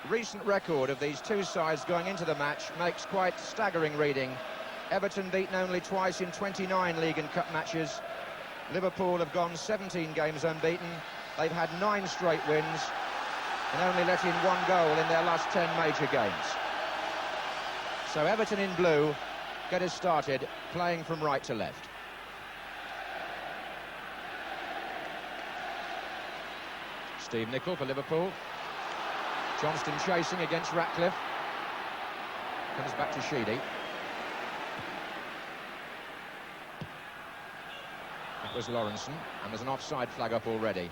recent record of these two sides going into the match makes quite staggering reading. Everton beaten only twice in 29 League and Cup matches. Liverpool have gone 17 games unbeaten. They've had 9 straight wins and only let in 1 goal in their last 10 major games. So Everton in blue get us started, playing from right to left. Steve Nicol for Liverpool. Johnston chasing against Ratcliffe. Comes back to Sheedy. That was Lawrenson, and there's an offside flag up already.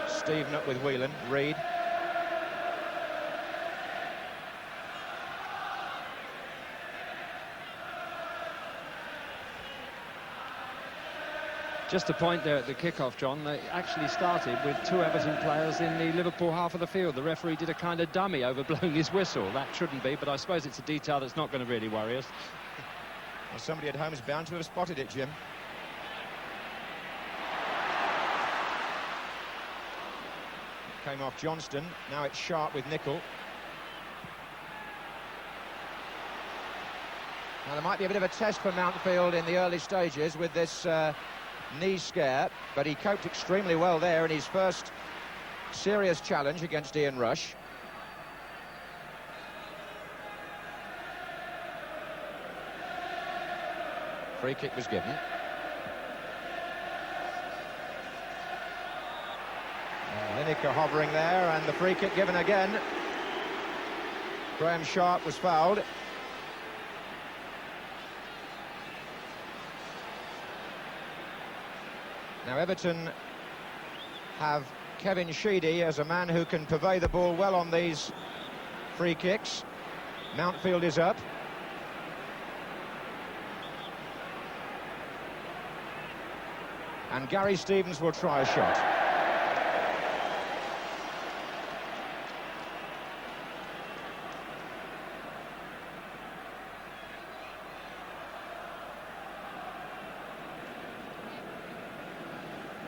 Steve Nutt with Whelan, Reid. Just a point there at the kick-off, John. They actually started with 2 Everton players in the Liverpool half of the field. The referee did a kind of dummy over blowing his whistle. That shouldn't be, but I suppose it's a detail that's not going to really worry us. Well, somebody at home is bound to have spotted it, Jim. Came off Johnston. Now it's Sharp with Nicol. Now there might be a bit of a test for Mountfield in the early stages with this knee scare, but he coped extremely well there in his first serious challenge against Ian Rush. Free kick was given. Lineker hovering there, and the free kick given again. Graham Sharp was fouled. Now Everton have Kevin Sheedy as a man who can purvey the ball well on these free kicks. Mountfield is up. And Gary Stevens will try a shot.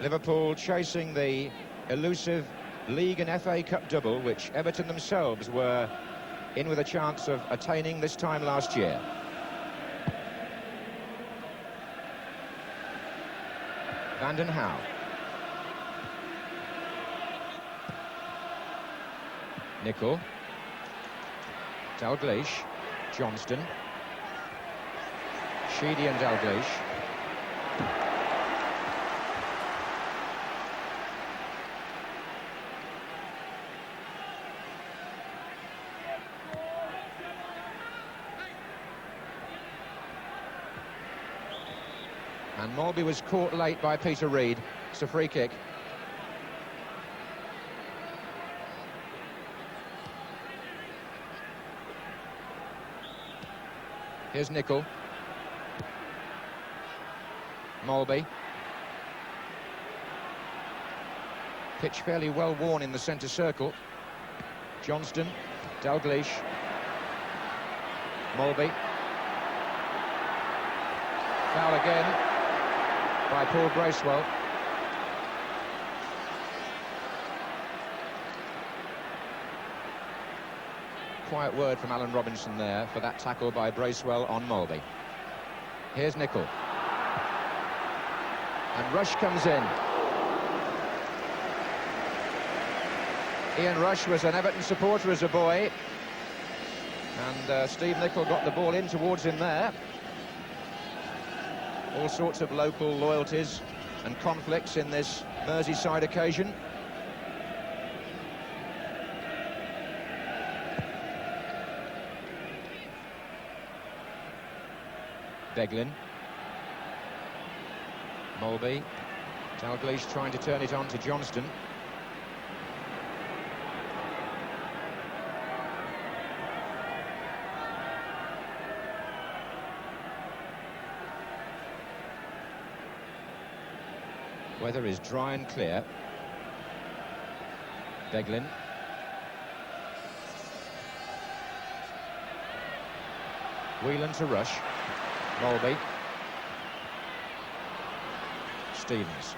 Liverpool chasing the elusive League and FA Cup double, which Everton themselves were in with a chance of attaining this time last year. Van den Hauwe. Nicol. Dalglish. Johnston. Sheedy and Dalglish. And Mulby was caught late by Peter Reid. It's a free kick. Here's Nicol. Mulby. Pitch fairly well worn in the centre circle. Johnston. Dalglish. Mulby. Foul again by Paul Bracewell. Quiet word from Alan Robinson there for that tackle by Bracewell on Mulby. Here's Nicol. And Rush comes in. Ian Rush was an Everton supporter as a boy. And Steve Nicol got the ball in towards him there. All sorts of local loyalties and conflicts in this Merseyside occasion. Beglin. Mulby. Dalglish trying to turn it on to Johnston. weather is dry and clear. Beglin. Whelan to Rush. Molby. Stevens.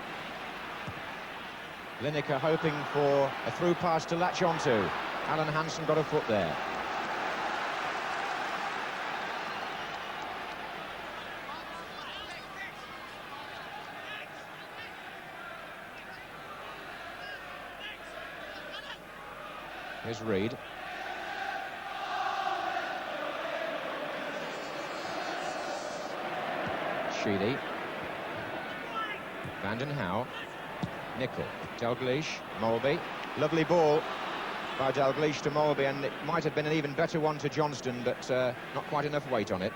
Lineker hoping for a through pass to latch onto. Alan Hansen got a foot there. Here's Reid. Sheedy. Vanden Houw. Nicol. Dalglish. Molby. Lovely ball by Dalglish to Molby, and it might have been an even better one to Johnston, but not quite enough weight on it.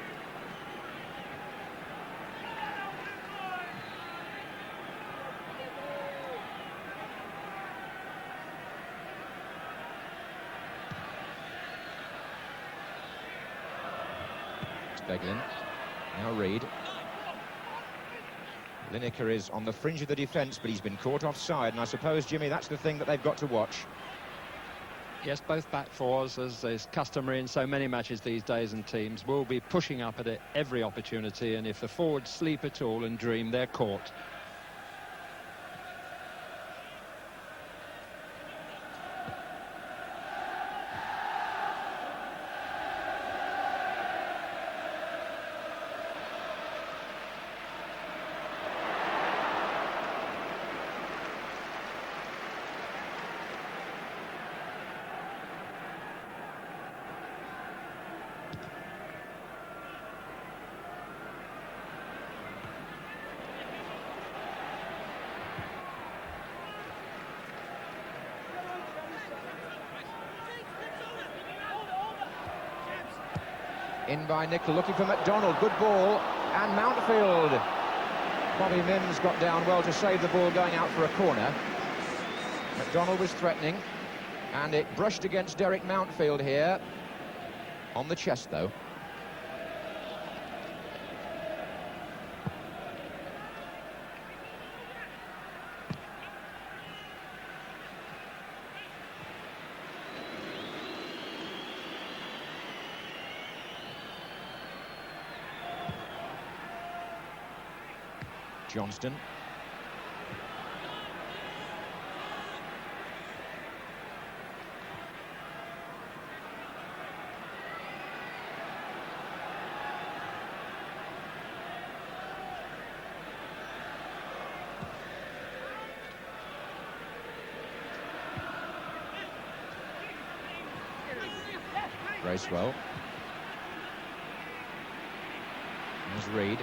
Beglin. Now Reid. Lineker is on the fringe of the defence, but he's been caught offside, and I suppose, Jimmy, that's the thing that they've got to watch. Yes, both back fours, as is customary in so many matches these days, and teams will be pushing up at it every opportunity, and if the forwards sleep at all and dream, they're caught. In by Nicol, looking for McDonald, good ball, and Mountfield. Bobby Mims got down well to save the ball going out for a corner. McDonald was threatening, and it brushed against Derek Mountfield here. On the chest, though. Johnston. Bracewell. There's Reid.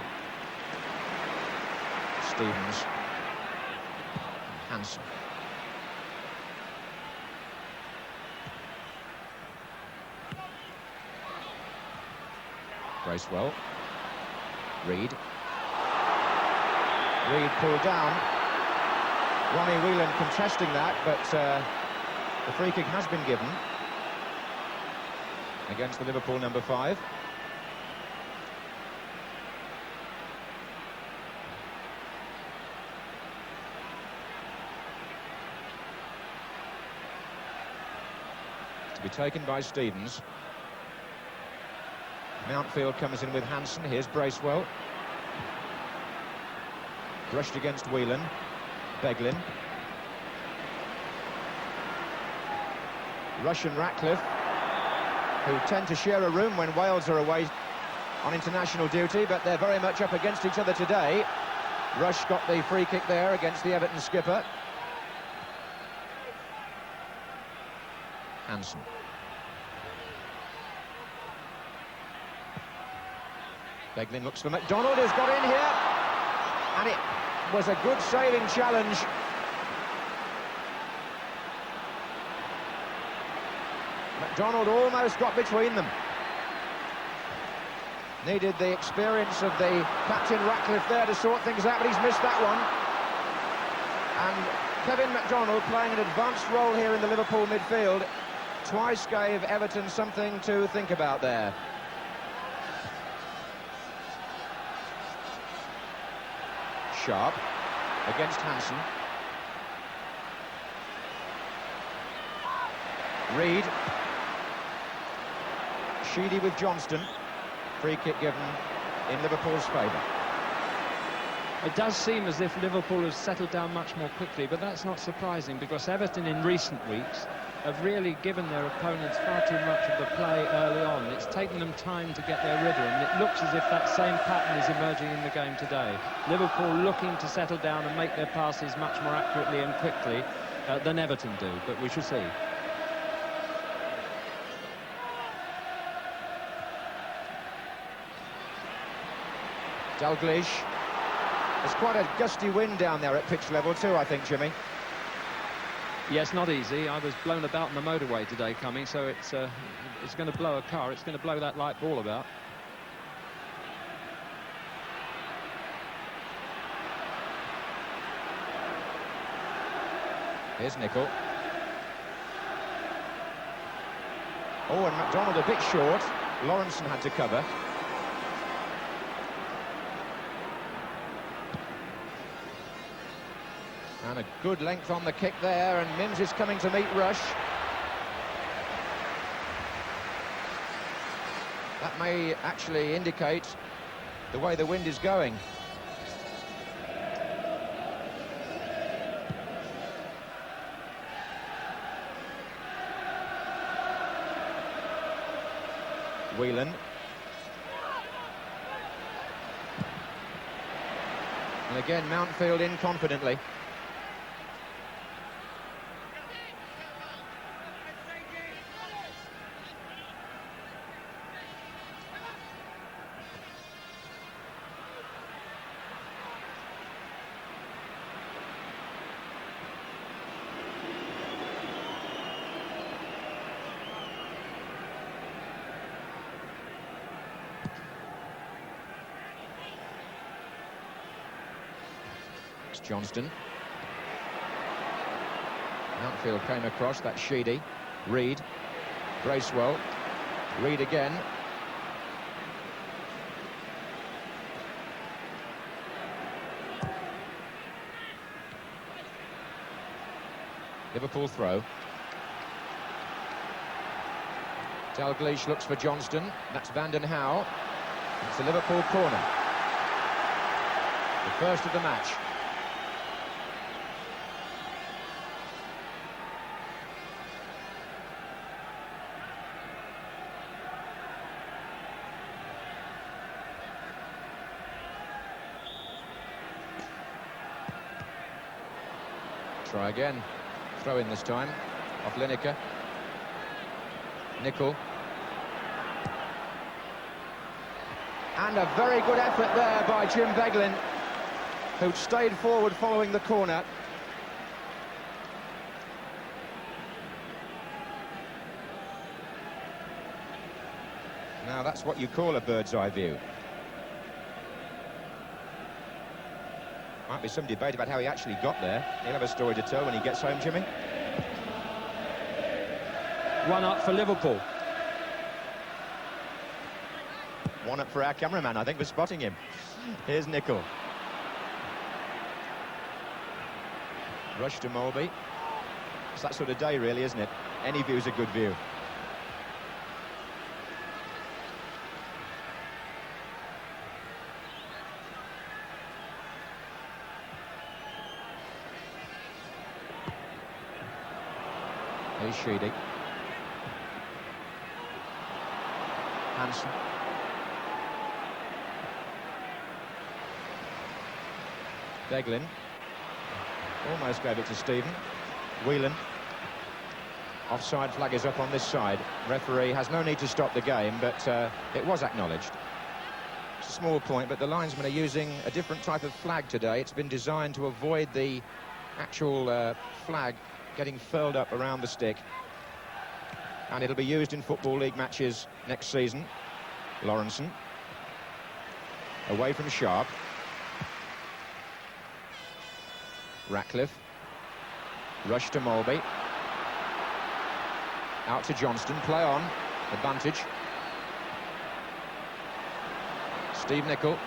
Stevens. Hansen. Bracewell. Reid. Reid pulled down. Ronnie Whelan contesting that, but the free kick has been given against the Liverpool number 5. To be taken by Stevens. Mountfield comes in with Hansen. Here's Bracewell. Brushed against Whelan. Beglin. Rush and Ratcliffe, who tend to share a room when Wales are away on international duty, but they're very much up against each other today. Rush got the free kick there against the Everton skipper. Hansen. Beglin looks for McDonald, who's got in here, and it was a good saving challenge. McDonald almost got between them. Needed the experience of the captain Ratcliffe there to sort things out, but he's missed that one. And Kevin McDonald, playing an advanced role here in the Liverpool midfield, twice gave Everton something to think about there. Sharp. against Hansen. Reed. Sheedy with Johnston. Free kick given in Liverpool's favour. It does seem as if Liverpool has settled down much more quickly, but that's not surprising because Everton in recent weeks have really given their opponents far too much of the play early on. It's taken them time to get their rhythm, and it looks as if that same pattern is emerging in the game today. Liverpool looking to settle down and make their passes much more accurately and quickly than Everton do, but we shall see. Dalglish. There's quite a gusty wind down there at pitch level too, I think, Jimmy. Yes, not easy. I was blown about on the motorway today coming, so it's going to blow a car. It's going to blow that light ball about. Here's Nicol. Oh, and McDonald a bit short. Lawrenson had to cover. And a good length on the kick there, and Mims is coming to meet Rush. That may actually indicate the way the wind is going. Whelan. And again, Mountfield in confidently. Johnston. Mountfield came across, that's Sheedy. Reed. Bracewell. Reed again. Liverpool throw. Dalglish looks for Johnston. That's Vanden Hauwe. It's a Liverpool corner. The first of the match. Try again. Throw in this time. Off Lineker. Nicol. And a very good effort there by Jim Beglin, who stayed forward following the corner. Now that's what you call a bird's eye view. Might be some debate about how he actually got there. He'll have a story to tell when he gets home, Jimmy. One up for Liverpool. One up for our cameraman, I think, for spotting him. Here's Nicol. Rush to Molby. It's that sort of day, really, isn't it? Any view's a good view. Here's Sheedy. Hansen. Beglin. Almost gave it to Stephen. Whelan. Offside flag is up on this side. Referee has no need to stop the game, but it was acknowledged. It's a small point, but the linesmen are using a different type of flag today. It's been designed to avoid the actual flag getting furled up around the stick, and it'll be used in Football League matches next season. Lawrenson away from Sharp. Ratcliffe. Rush to Molby. Out to Johnston. Play on. Advantage. Steve Nicol.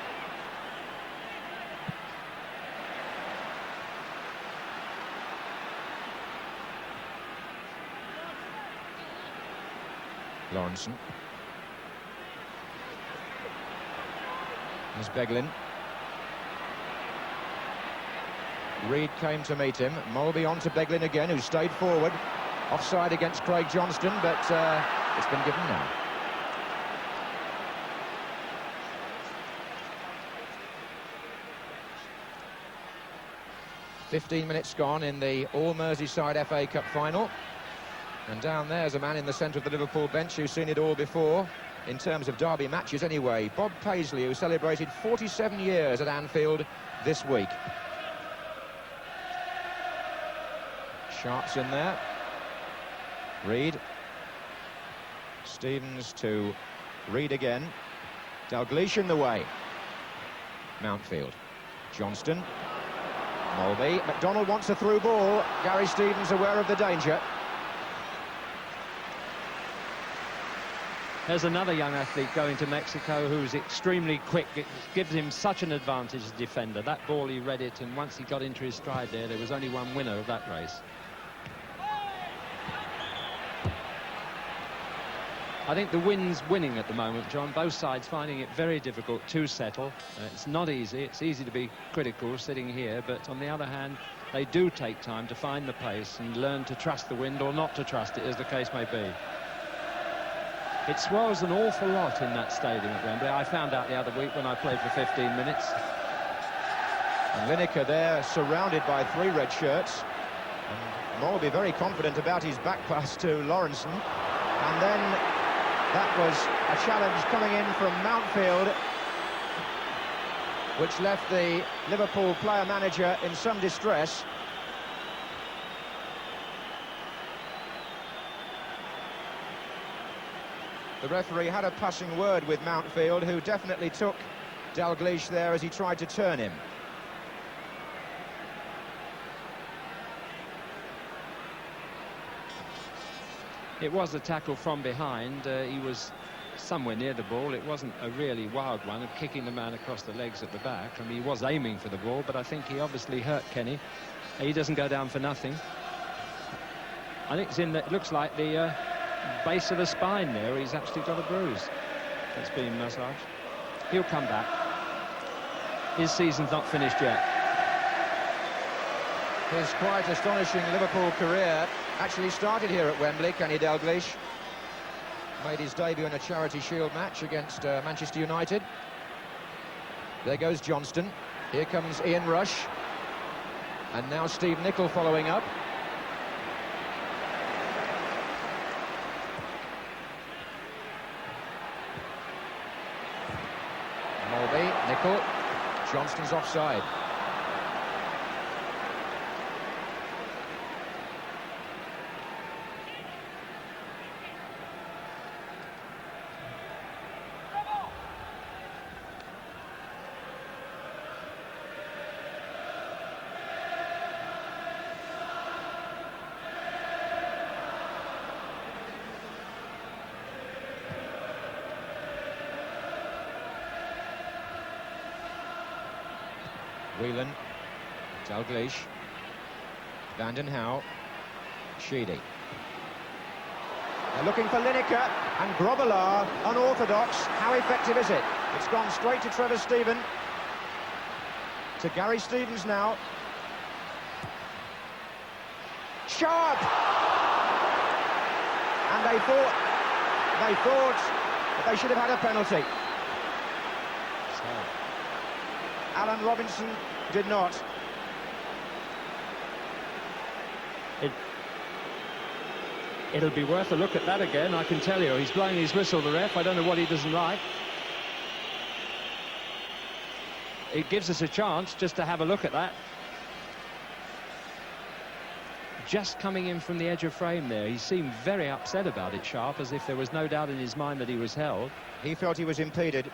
Lawrenson. There's Beglin. Reed came to meet him. Mulby on to Beglin again, who stayed forward. Offside against Craig Johnston, but it's been given now. "15 minutes gone in the All-Merseyside FA Cup final. And down there's a man in the centre of the Liverpool bench who's seen it all before, in terms of derby matches anyway. Bob Paisley, who celebrated 47 years at Anfield this week. Sharp's in there. Reed. Stevens to Reed again. Dalglish in the way. Mountfield. Johnston. Mulby. McDonald wants a through ball. Gary Stevens aware of the danger. There's another young athlete going to Mexico who's extremely quick. It gives him such an advantage as a defender. That ball, he read it, and once he got into his stride there was only one winner of that race. I think the wind's winning at the moment, John. Both sides finding it very difficult to settle. It's not easy. It's easy to be critical sitting here, but on the other hand, they do take time to find the pace and learn to trust the wind or not to trust it, as the case may be. It swells an awful lot in that stadium at Wembley. I found out the other week when I played for 15 minutes. And Lineker there, surrounded by 3 red shirts. And Mulby very confident about his back pass to Lawrenson. And then that was a challenge coming in from Mountfield, which left the Liverpool player-manager in some distress. The referee had a passing word with Mountfield, who definitely took Dalglish there as he tried to turn him. It was a tackle from behind. He was somewhere near the ball. It wasn't a really wild one of kicking the man across the legs at the back. I mean, he was aiming for the ball, but I think he obviously hurt Kenny. He doesn't go down for nothing. I think it's in the, it looks like the base of the spine there. He's actually got a bruise that's being massaged. He'll come back. His season's not finished yet. His quite astonishing Liverpool career actually started here at Wembley. Kenny Dalglish made his debut in a Charity Shield match against Manchester United. There goes Johnston. Here comes Ian Rush. And now Steve Nicol following up. Mulby, Nicol. Johnston's offside. Whelan, Dalglish, Vanden Hauwe, Sheedy. They're looking for Lineker, and Grobbelaar, unorthodox. How effective is it? It's gone straight to Trevor Steven. To Gary Stevens now. Sharp! And they thought that they should have had a penalty. Alan Robinson did not. It'll be worth a look at that again, I can tell you. He's blowing his whistle, the ref. I don't know what he doesn't like. It gives us a chance just to have a look at that. Just coming in from the edge of frame there. He seemed very upset about it, Sharp, as if there was no doubt in his mind that he was held. He felt he was impeded.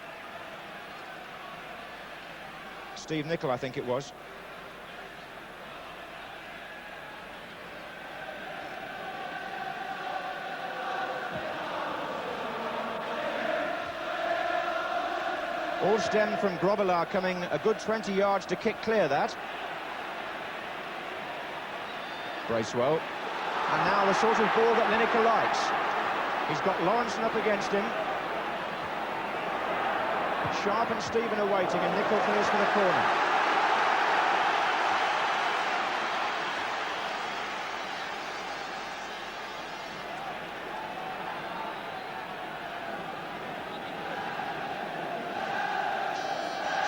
Steve Nicol, I think it was. All stemmed from Grobbelaar coming a good 20 yards to kick clear that. Bracewell. And now the sort of ball that Lineker likes. He's got Lawrenson up against him. Sharp and Stephen are waiting, and Nicol clears for the corner.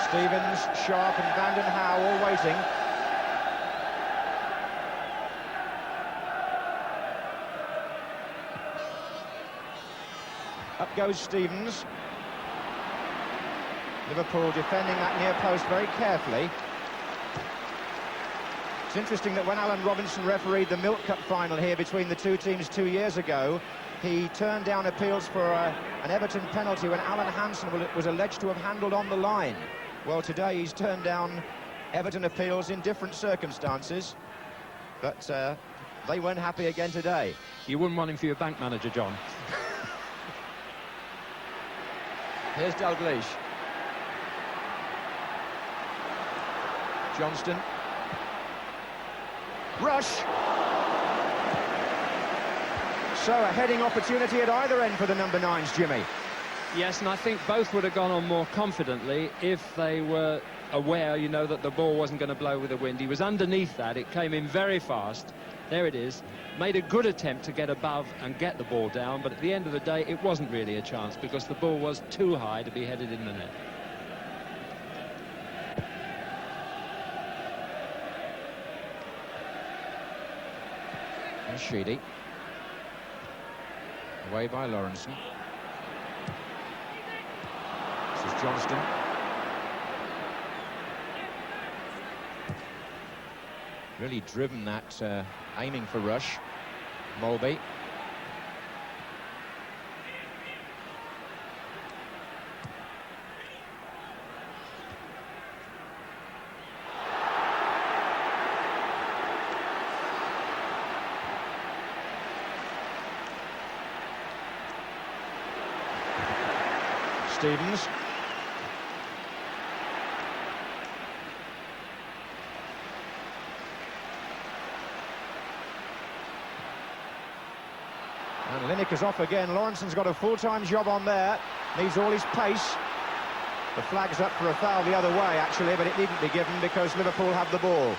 Stevens, Sharp and Van den Hauwe all waiting. Up goes Stevens. Liverpool defending that near post very carefully. It's interesting that when Alan Robinson refereed the Milk Cup final here between the two teams 2 years ago, he turned down appeals for an Everton penalty when Alan Hansen was alleged to have handled on the line. Well, today he's turned down Everton appeals in different circumstances, but they weren't happy again today. You wouldn't want him for your bank manager, John. Here's Dalglish. Johnston. Rush. So a heading opportunity at either end for the number 9s, Jimmy. Yes, and I think both would have gone on more confidently if they were aware, you know, that the ball wasn't going to blow with the wind. He was underneath that. It came in very fast. There it is. Made a good attempt to get above and get the ball down, but at the end of the day, it wasn't really a chance because the ball was too high to be headed in the net. And Sheedy. Away by Lawrenson. This is Johnston. Really driven that, aiming for Rush. Mulby. Stevens. And Lineker's off again. Lawrenson's got a full-time job on there. Needs all his pace. The flag's up for a foul the other way, actually, but it needn't be given because Liverpool have the ball.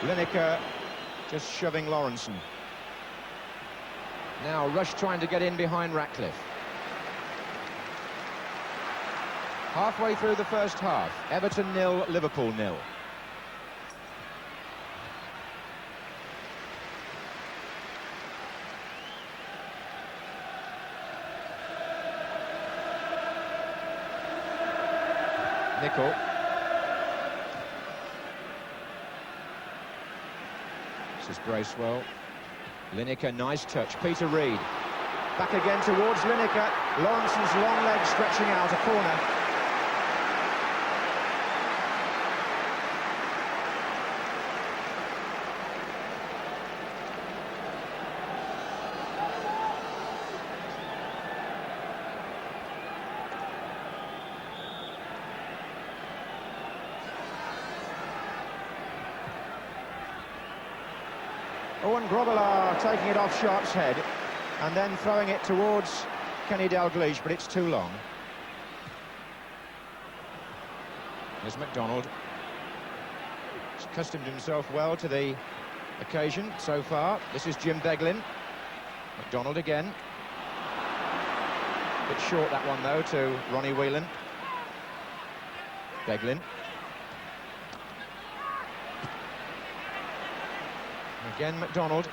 Lineker just shoving Lawrenson. Now Rush trying to get in behind Ratcliffe. Halfway through the first half, Everton 0, Liverpool 0. Nicol. This is Bracewell. Lineker, nice touch. Peter Reid. Back again towards Lineker. Lawrenson's long leg stretching out, a corner. Owen Grobbelaar taking it off Sharp's head and then throwing it towards Kenny Dalglish, but it's too long. There's MacDonald. He's accustomed himself well to the occasion so far. This is Jim Beglin. MacDonald again. Bit short that one though to Ronnie Whelan. Beglin. Again MacDonald.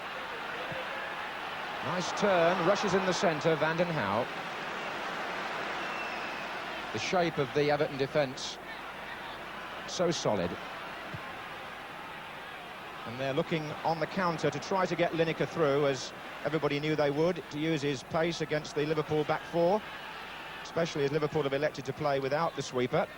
Nice turn, rushes in the centre, Van den Hauwe. The shape of the Everton defence, so solid. And they're looking on the counter to try to get Lineker through, as everybody knew they would, to use his pace against the Liverpool back four, especially as Liverpool have elected to play without the sweeper.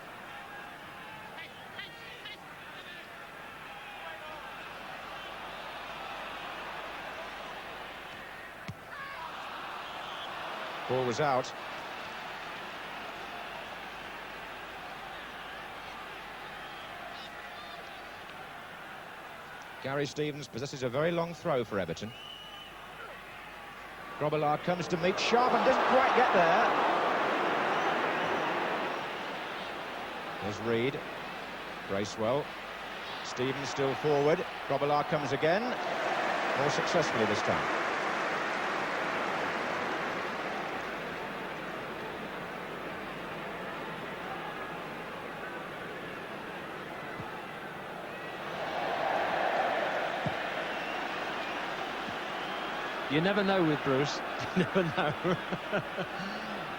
Ball was out. Gary Stevens possesses a very long throw for Everton. Grobbelaar comes to meet Sharp and doesn't quite get there. There's Reed. Bracewell. Stevens still forward. Grobbelaar comes again. More successfully this time. You never know with Bruce. You never know.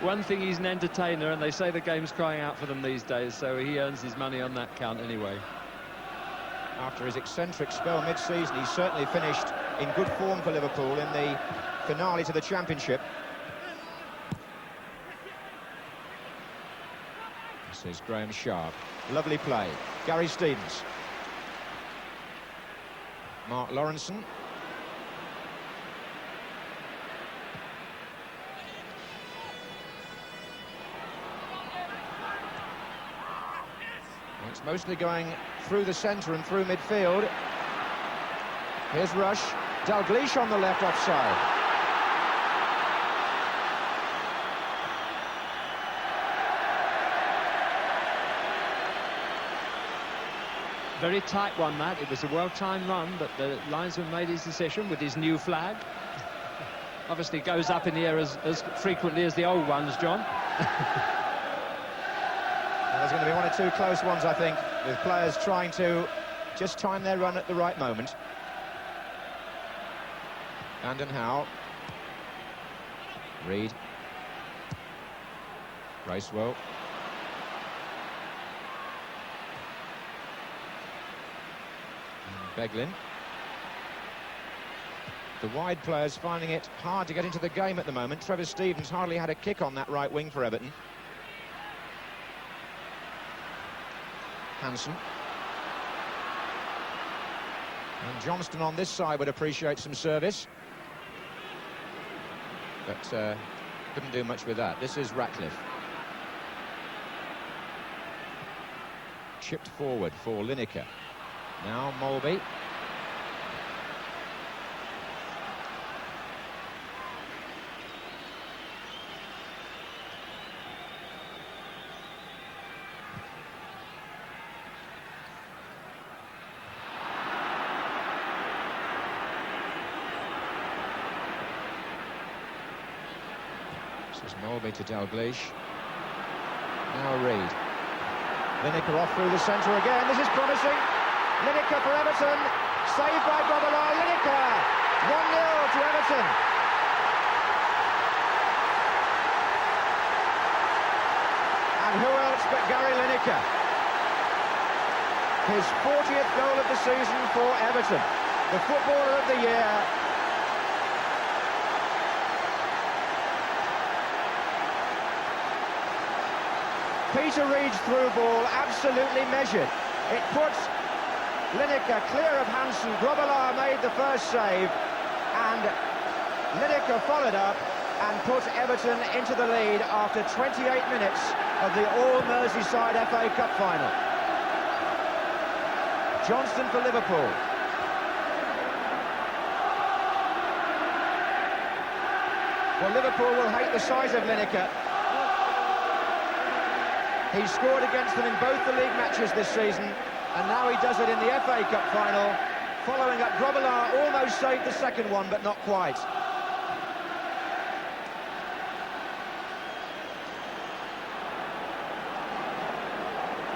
One thing, he's an entertainer, and they say the game's crying out for them these days, so he earns his money on that count anyway. After his eccentric spell mid-season, he's certainly finished in good form for Liverpool in the finale to the Championship. This is Graham Sharp. Lovely play. Gary Stevens. Mark Lawrenson. It's mostly going through the centre and through midfield. Here's Rush. Dalglish on the left, offside. Very tight one, that. It was a well-timed run, but the linesman made his decision with his new flag. Obviously goes up in the air as frequently as the old ones, John. There's going to be one or two close ones, I think, with players trying to just time their run at the right moment. Vanden Howe. Reed. Bracewell. And Beglin. The wide players finding it hard to get into the game at the moment. Trevor Stevens hardly had a kick on that right wing for Everton. Hansen. And Johnston on this side would appreciate some service. But couldn't do much with that. This is Ratcliffe. Chipped forward for Lineker. Now Molby. This is Molby to Dalglish. Now Reed. Lineker off through the centre again. This is promising. Lineker for Everton. Saved by Grobbelaar. Lineker. 1-0 to Everton. And who else but Gary Lineker? His 40th goal of the season for Everton. The footballer of the year. Peter Reed's through ball, absolutely measured. It puts Lineker clear of Hansen. Grobbelaar made the first save, and Lineker followed up and put Everton into the lead after 28 minutes of the All-Merseyside FA Cup final. Johnston for Liverpool. Well, Liverpool will hate the size of Lineker. He scored against them in both the league matches this season, and now he does it in the FA Cup final. Following up, Grobbelaar almost saved the second one, but not quite.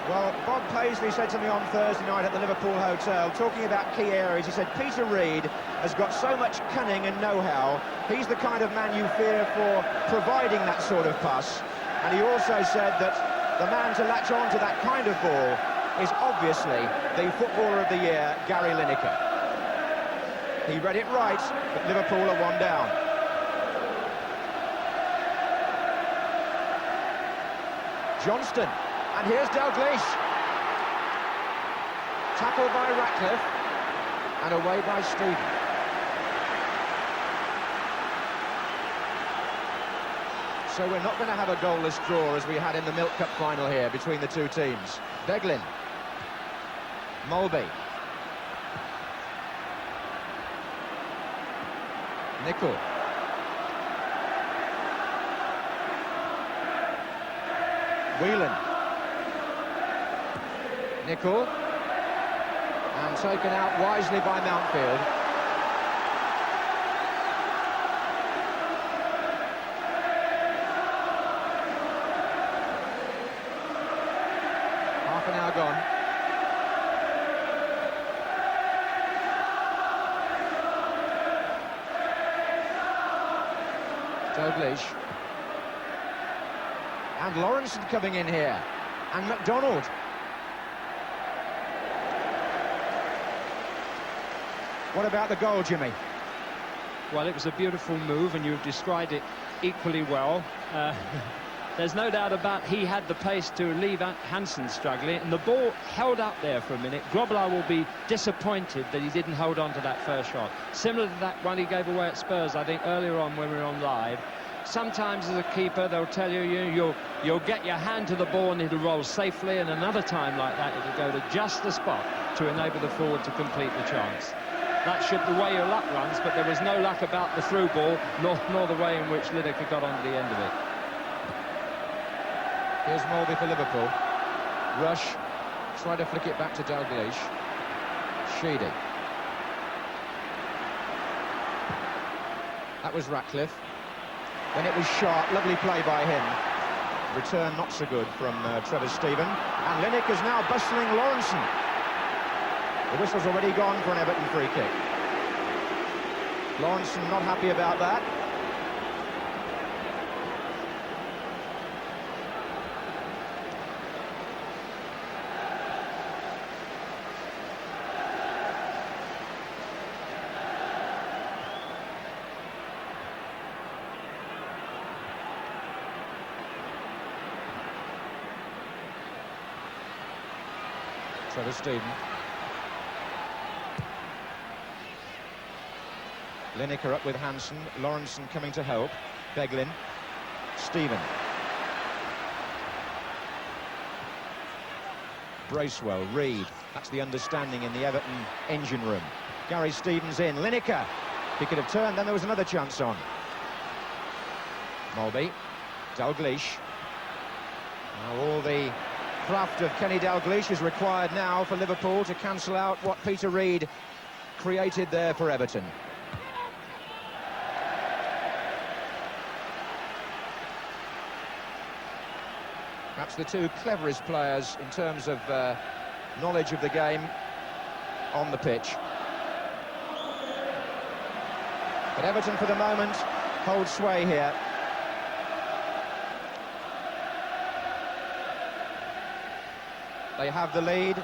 Well, Bob Paisley said to me on Thursday night at the Liverpool Hotel, talking about key areas, he said Peter Reed has got so much cunning and know-how. He's the kind of man you fear for providing that sort of pass. And he also said that the man to latch on to that kind of ball is obviously the footballer of the year, Gary Lineker. He read it right, but Liverpool are one down. Johnston, and here's Dalglish. Tackled by Ratcliffe, and away by Stevens. So we're not going to have a goalless draw as we had in the Milk Cup final here between the two teams. Beglin. Molby. Nicol. Whelan. Nicol. And taken out wisely by Mountfield. Half an hour gone. Dalglish. And Lawrence coming in here. And McDonald. What about the goal, Jimmy? Well, it was a beautiful move, and you've described it equally well. There's no doubt about he had the pace to leave Hansen struggling, and the ball held up there for a minute. Grobler will be disappointed that he didn't hold on to that first shot. Similar to that one he gave away at Spurs, I think, earlier on when we were on live. Sometimes as a keeper, they'll tell you'll get your hand to the ball and it'll roll safely, and another time like that, it'll go to just the spot to enable the forward to complete the chance. That's the way your luck runs, but there was no luck about the through ball, nor the way in which Lineker got onto the end of it. Here's Mulvey for Liverpool. Rush, try to flick it back to Dalglish. Sheedy. That was Ratcliffe. Then it was Sharp, lovely play by him. Return not so good from Trevor Stephen. And Lineker's now bustling Lawrenson. The whistle's already gone for an Everton free kick. Lawrenson not happy about that. Trevor Stephen. Lineker up with Hansen. Lawrenson coming to help. Beglin. Stephen. Bracewell. Reed. That's the understanding in the Everton engine room. Gary Stevens in. Lineker. He could have turned, then there was another chance on. Mulvey. Dalglish. Now all the craft of Kenny Dalglish is required now for Liverpool to cancel out what Peter Reid created there for Everton. Perhaps the two cleverest players in terms of knowledge of the game on the pitch. But Everton, for the moment, hold sway here. They have the lead,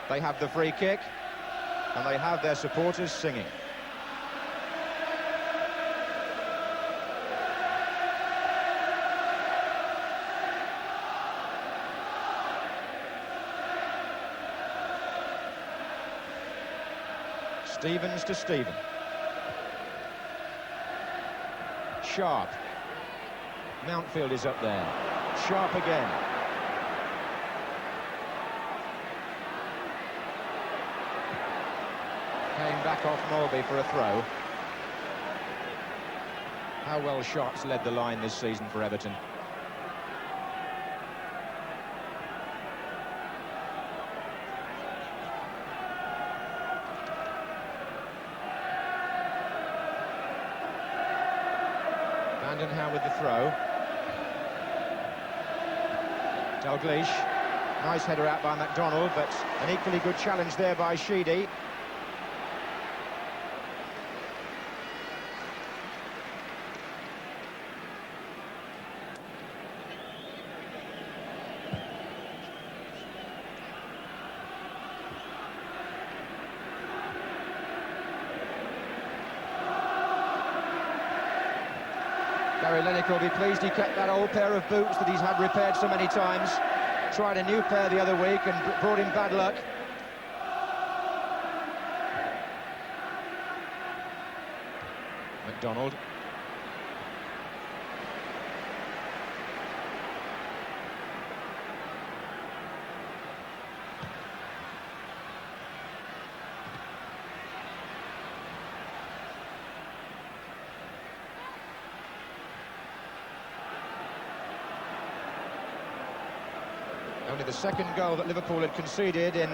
they have the free kick, and they have their supporters singing. Stevens to Stephen. Sharp. Mountfield is up there. Sharp again. Came back off Mulvey for a throw. How well Sharp's led the line this season for Everton. Vandenham with the throw. Dalglish. Nice header out by McDonald, but an equally good challenge there by Sheedy. Gary Lineker will be pleased he kept that old pair of boots that he's had repaired so many times. Tried a new pair the other week and brought him bad luck. McDonald. Only the second goal that Liverpool had conceded in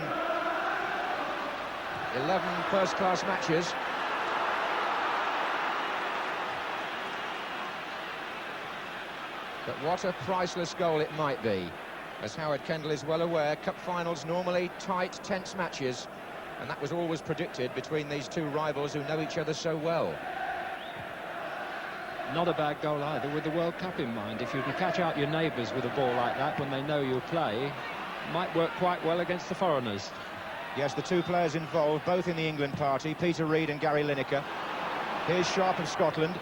11 first-class matches. But what a priceless goal it might be. As Howard Kendall is well aware, cup finals normally tight, tense matches, and that was always predicted between these two rivals who know each other so well. Not a bad goal either, with the World Cup in mind. If you can catch out your neighbours with a ball like that when they know you play, it might work quite well against the foreigners. Yes, the two players involved, both in the England party, Peter Reid and Gary Lineker. Here's Sharp of Scotland.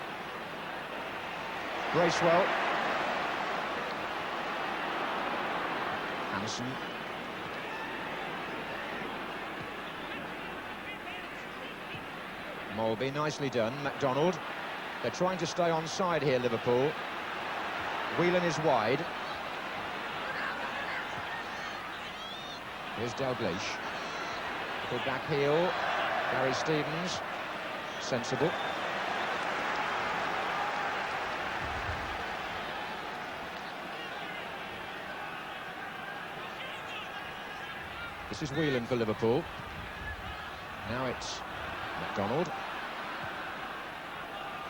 Bracewell. Hansen. Molby, nicely done. MacDonald. They're trying to stay onside here, Liverpool. Whelan is wide. Here's Dalglish. Little back heel. Gary Stevens. Sensible. This is Whelan for Liverpool. Now it's MacDonald.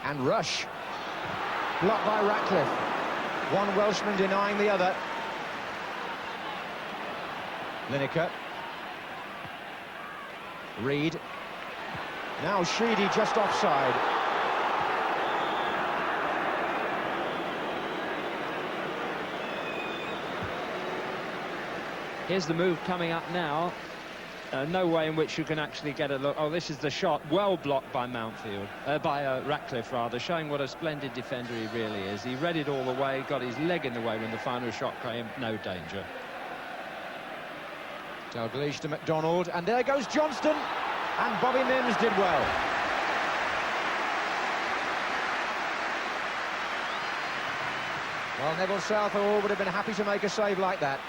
And Rush. Blocked by Ratcliffe. One Welshman denying the other. Lineker. Reid. Now Sheedy just offside. Here's the move coming up now. No way in which you can actually get a look. Oh, this is the shot, well blocked by Ratcliffe rather, showing what a splendid defender he really is. He read it all the way, got his leg in the way when the final shot came, no danger. Dalglish to MacDonald, and there goes Johnston, and Bobby Mims did well. Well, Neville Southall would have been happy to make a save like that,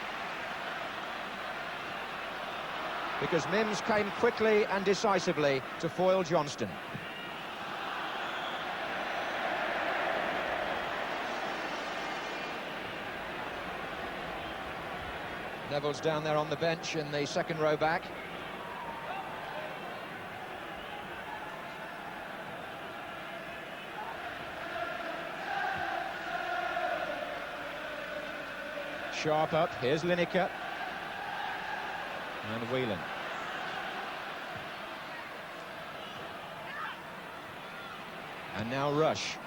because Mims came quickly and decisively to foil Johnston. Neville's down there on the bench in the second row back. Sharp up, here's Lineker. And Whelan. And now Rush.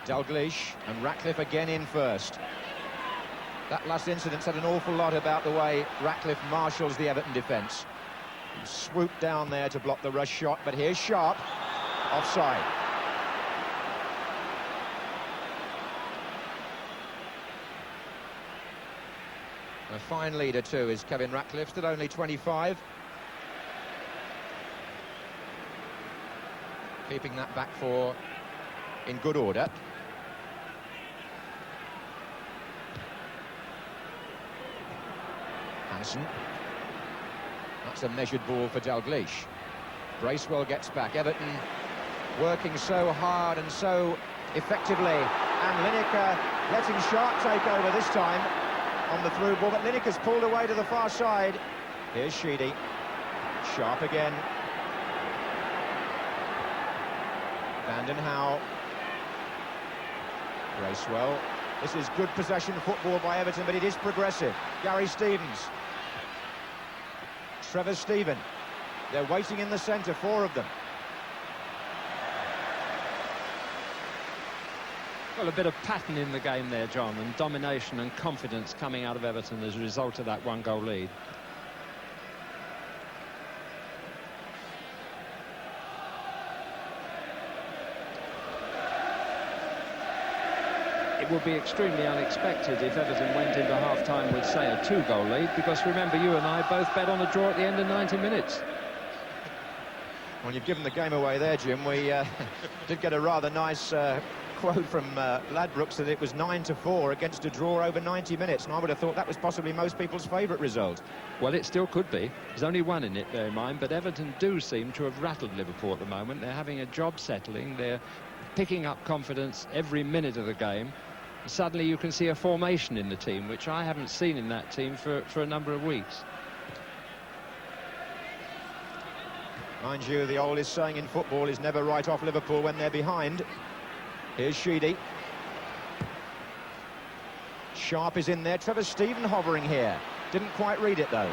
Dalglish and Ratcliffe again in first. That last incident said an awful lot about the way Ratcliffe marshals the Everton defence. He swooped down there to block the Rush shot, but here's Sharp. Offside. A fine leader too is Kevin Ratcliffe, still only 25. Keeping that back four in good order. Hansen. That's a measured ball for Dalglish. Bracewell gets back. Everton working so hard and so effectively. And Lineker letting Sharp take over this time on the through ball, but Lineker's pulled away to the far side. Here's Sheedy. Sharp again. Vanden Howell. Bracewell. This is good possession football by Everton, but it is progressive. Gary Stevens. Trevor Steven. They're waiting in the centre, four of them. Well, a bit of pattern in the game there, John, and domination and confidence coming out of Everton as a result of that one-goal lead. It would be extremely unexpected if Everton went into half-time with, say, a two-goal lead, because remember, you and I both bet on a draw at the end of 90 minutes. Well, you've given the game away there, Jim. We did get a rather nice quote from Ladbrokes that it was 9-4 against a draw over 90 minutes, and I would have thought that was possibly most people's favourite result. Well, it still could be. There's only one in it, bear in mind, but Everton do seem to have rattled Liverpool at the moment. They're having a job settling. They're picking up confidence every minute of the game. Suddenly you can see a formation in the team, which I haven't seen in that team for a number of weeks. Mind you, the oldest saying in football is never write off Liverpool when they're behind. Here's Sheedy. Sharp is in there. Trevor Steven hovering here. Didn't quite read it, though.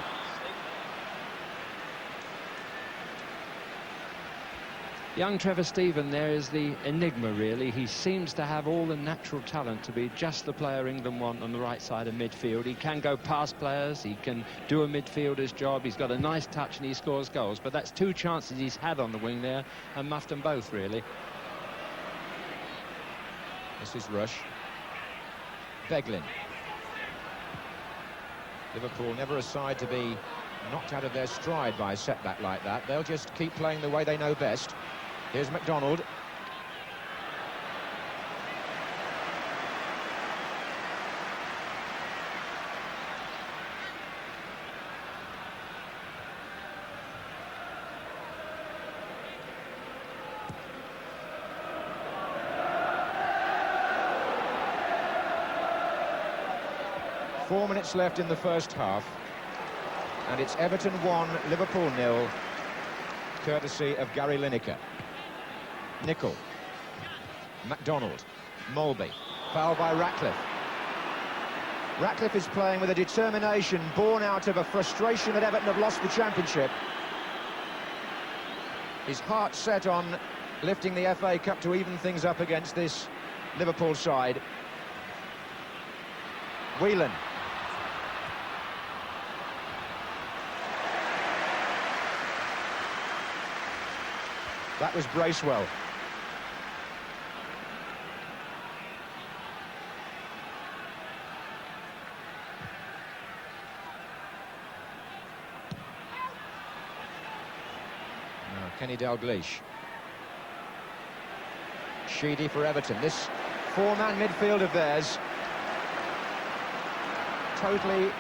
Young Trevor Steven there is the enigma, really. He seems to have all the natural talent to be just the player England want on the right side of midfield. He can go past players, he can do a midfielder's job, he's got a nice touch and he scores goals. But that's two chances he's had on the wing there and muffed them both, really. This is Rush. Beglin. Liverpool never a side to be knocked out of their stride by a setback like that. They'll just keep playing the way they know best. Here's McDonald. Four minutes left in the first half. And it's Everton 1, Liverpool 0, courtesy of Gary Lineker. Nicol. MacDonald. Molby. Foul by Ratcliffe. Ratcliffe is playing with a determination born out of a frustration that Everton have lost the championship. His heart set on lifting the FA Cup to even things up against this Liverpool side. Whelan. That was Bracewell. Now, Kenny Dalglish. Sheedy for Everton. This four-man midfield of theirs totally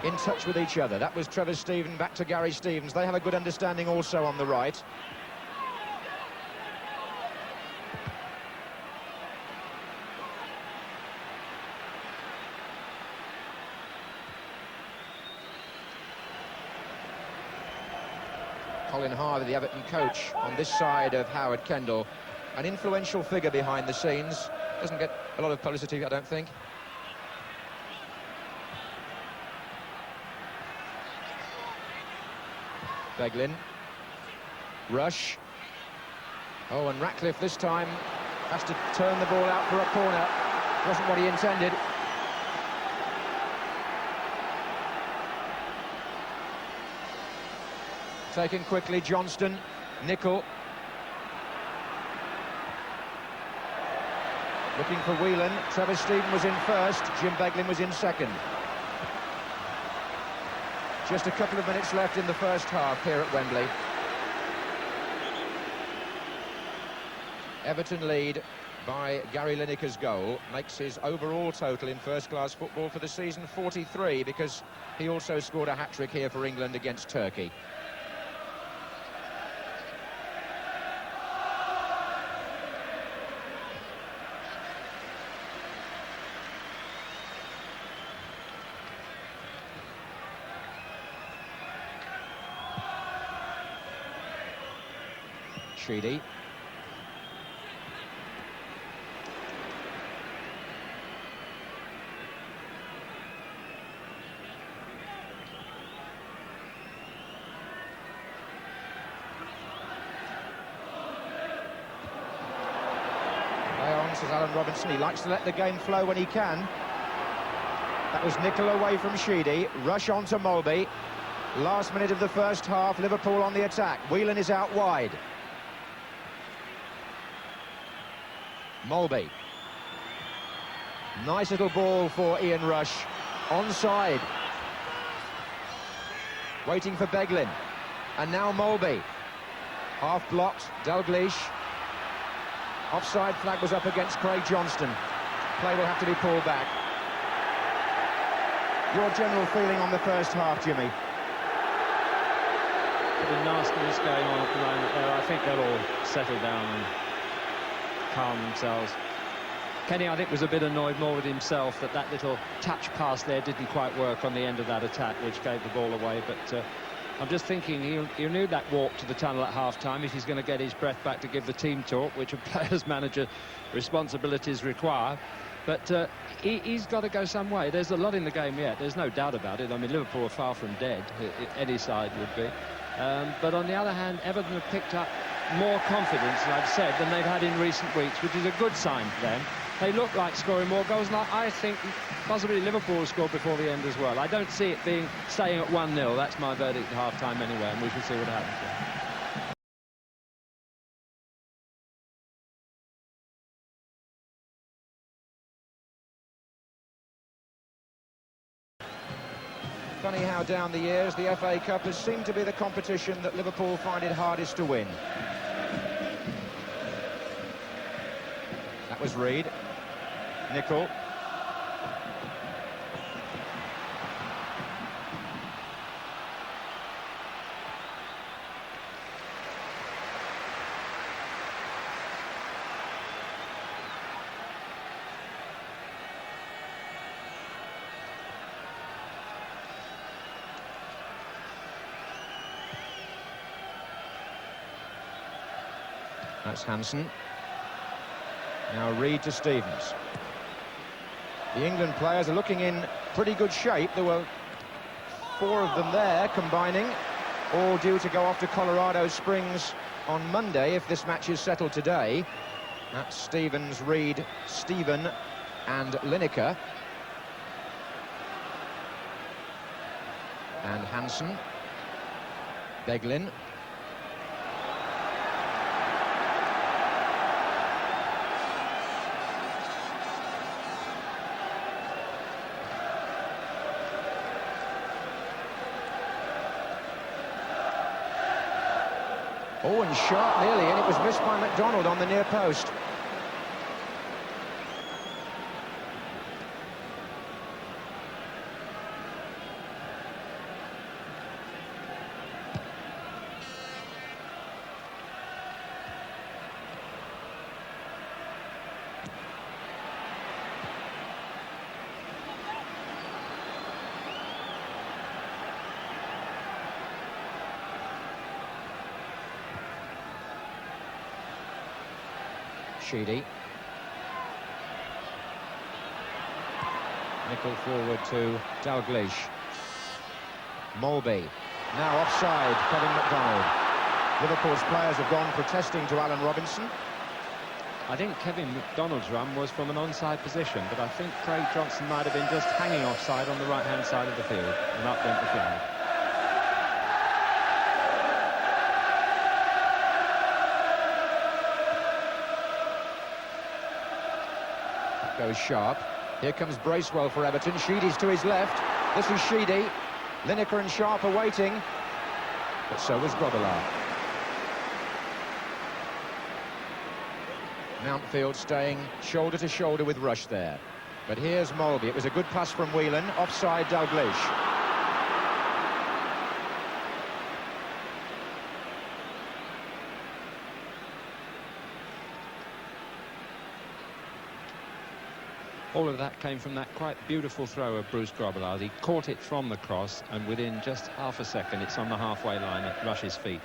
in touch with each other. That was Trevor Steven, back to Gary Stevens. They have a good understanding also on the right. Colin Harvey, the Everton coach, on this side of Howard Kendall. An influential figure behind the scenes. Doesn't get a lot of publicity, I don't think. Beglin. Rush. Oh, and Ratcliffe this time has to turn the ball out for a corner. Wasn't what he intended. Taken quickly, Johnston. Nicol. Looking for Whelan. Trevor Steven was in first. Jim Beglin was in second. Just a couple of minutes left in the first half here at Wembley. Everton lead by Gary Lineker's goal. Makes his overall total in first-class football for the season 43, because he also scored a hat-trick here for England against Turkey. Sheedy. Play on, says Alan Robinson. He likes to let the game flow when he can. That was Nicol away from Sheedy. Rush on to Molby. Last minute of the first half, Liverpool on the attack. Whelan is out wide. Molby. Nice little ball for Ian Rush. Onside. Waiting for Beglin. And now Molby. Half blocked. Dalglish. Offside flag was up against Craig Johnston. Play will have to be pulled back. Your general feeling on the first half, Jimmy? The nastiness going on at the moment there. I think they'll all settle down and calm themselves. Kenny, I think, was a bit annoyed more with himself that little touch pass there didn't quite work on the end of that attack, which gave the ball away. But I'm just thinking he'll need that walk to the tunnel at half-time if he's going to get his breath back to give the team talk, which a player's manager responsibilities require. But he's got to go some way. There's a lot in the game yet. There's no doubt about it. I mean, Liverpool are far from dead. Any side would be. But on the other hand, Everton have picked up more confidence, as I've said, than they've had in recent weeks, which is a good sign for them. They look like scoring more goals, and I think possibly Liverpool will score before the end as well. I don't see it being staying at 1-0. That's my verdict at half-time anyway, and we shall see what happens. Funny how down the years the FA Cup has seemed to be the competition that Liverpool find it hardest to win. That was Reed. Nicol. That's Hansen. Now Reed to Stevens. The England players are looking in pretty good shape. There were 4 of them there combining, all due to go off to Colorado Springs on Monday if this match is settled today. That's Stevens, Reed, Stephen and Lineker. And Hansen. Beglin. Oh, and Sharp nearly, and it was missed by McDonald on the near post. Sheedy. Nicol forward to Dalglish. Molby. Now offside, Kevin McDonald. Liverpool's players have gone protesting to Alan Robinson. I think Kevin McDonald's run was from an onside position, but I think Craig Johnson might have been just hanging offside on the right-hand side of the field, and up went the flag. Goes Sharp. Here comes Bracewell for Everton. Sheedy's to his left. This is Sheedy. Lineker and Sharp are waiting. But so was Grobbelaar. Mountfield staying shoulder to shoulder with Rush there. But here's Molby. It was a good pass from Whelan. Offside Dalglish. All of that came from that quite beautiful throw of Bruce Grobbelaar. He caught it from the cross, and within just half a second, it's on the halfway line at Rush's feet.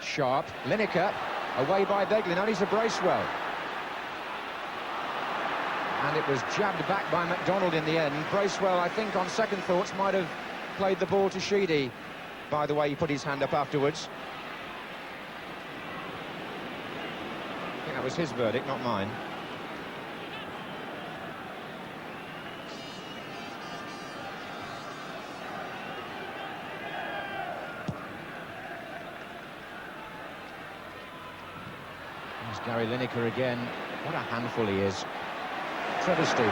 Sharp, Lineker, away by Beglin, only to Bracewell. And it was jabbed back by McDonald in the end. Bracewell, I think, on second thoughts, might have played the ball to Sheedy. By the way, he put his hand up afterwards. I think that was his verdict, not mine. Gary Lineker again. What a handful he is. Trevor Stephen.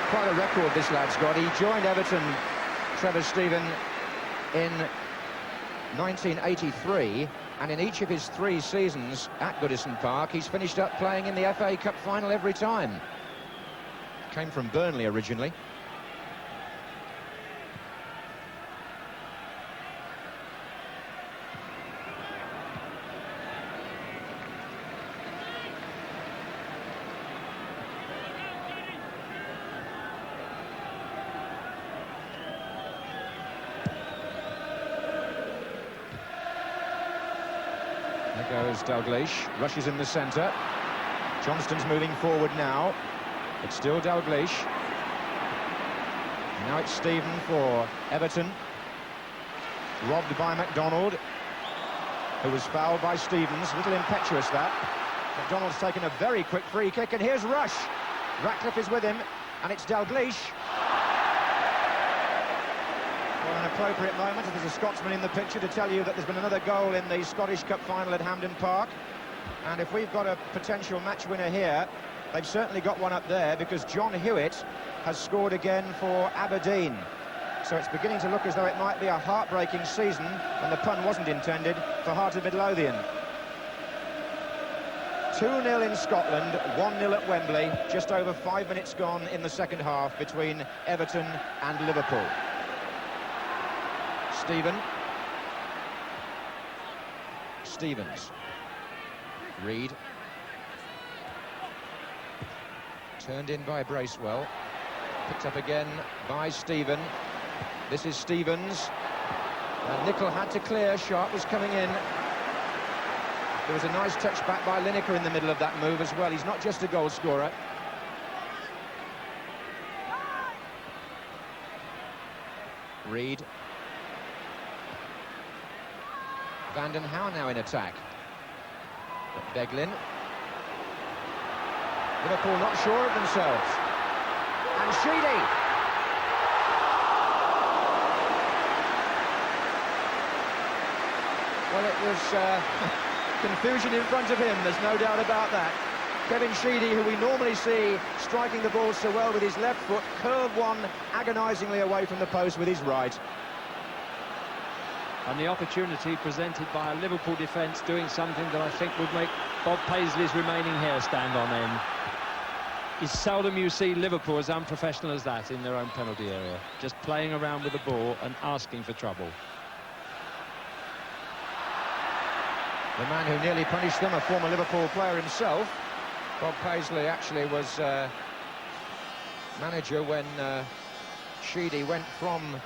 Quite a record this lad's got. He joined Everton, Trevor Stephen, in 1983, and in each of his 3 seasons at Goodison Park, he's finished up playing in the FA Cup final every time. Came from Burnley originally. Goes Dalglish, rushes in the centre. Johnston's moving forward now. It's still Dalglish. Now it's Stephen for Everton. Robbed by MacDonald, who was fouled by Stevens. A little impetuous, that. MacDonald's taken a very quick free kick, and here's Rush. Ratcliffe is with him, and it's Dalglish. Well, an appropriate moment, if there's a Scotsman in the picture, to tell you that there's been another goal in the Scottish Cup final at Hampden Park. And if we've got a potential match winner here, they've certainly got one up there, because John Hewitt has scored again for Aberdeen. So it's beginning to look as though it might be a heartbreaking season, and the pun wasn't intended, for Heart of Midlothian. 2-0 in Scotland, 1-0 at Wembley, just over 5 minutes gone in the second half between Everton and Liverpool. Stevens. Reed. Turned in by Bracewell. Picked up again by Stephen. This is Stevens. Nicol had to clear. Sharp was coming in. There was a nice touch back by Lineker in the middle of that move as well. He's not just a goal scorer. Reed. Vanden Hauwe now in attack. But Beglin. Liverpool not sure of themselves. And Sheedy. Well, it was confusion in front of him, there's no doubt about that. Kevin Sheedy, who we normally see striking the ball so well with his left foot, curved one agonisingly away from the post with his right. And the opportunity presented by a Liverpool defence doing something that I think would make Bob Paisley's remaining hair stand on end. It's seldom you see Liverpool as unprofessional as that in their own penalty area. Just playing around with the ball and asking for trouble. The man who nearly punished them, a former Liverpool player himself. Bob Paisley actually was manager when Sheedy went from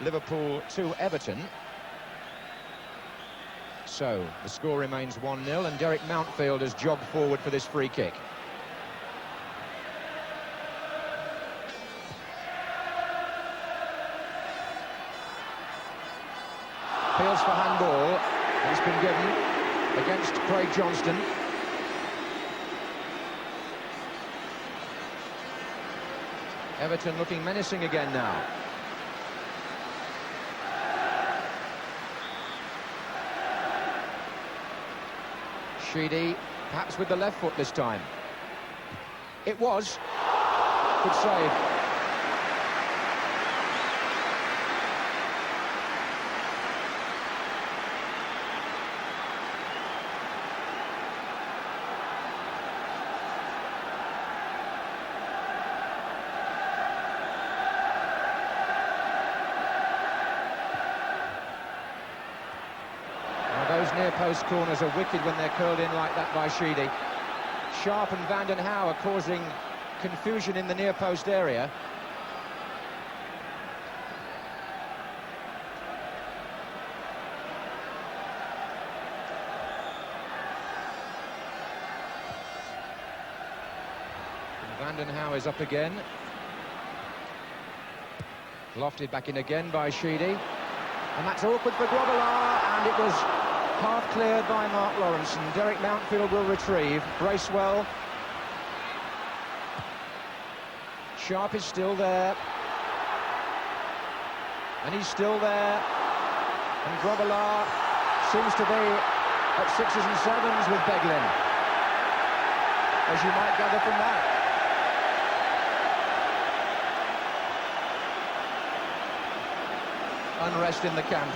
Liverpool to Everton. So the score remains 1-0, and Derek Mountfield has jogged forward for this free kick. Appeals for handball. It's been given against Craig Johnston. Everton looking menacing again now. Sheedy, perhaps with the left foot this time. It was. Good save. Those near-post corners are wicked when they're curled in like that by Sheedy. Sharp and Vanden Hauwe are causing confusion in the near-post area. And Vanden Hauwe is up again. Lofted back in again by Sheedy. And that's awkward for Grobbelaar, and it was half cleared by Mark Lawrence, and Derek Mountfield will retrieve. Bracewell. Sharp is still there. And he's still there. And Grobbelaar seems to be at 6s and 7s with Beglin, as you might gather from that. Unrest in the camp.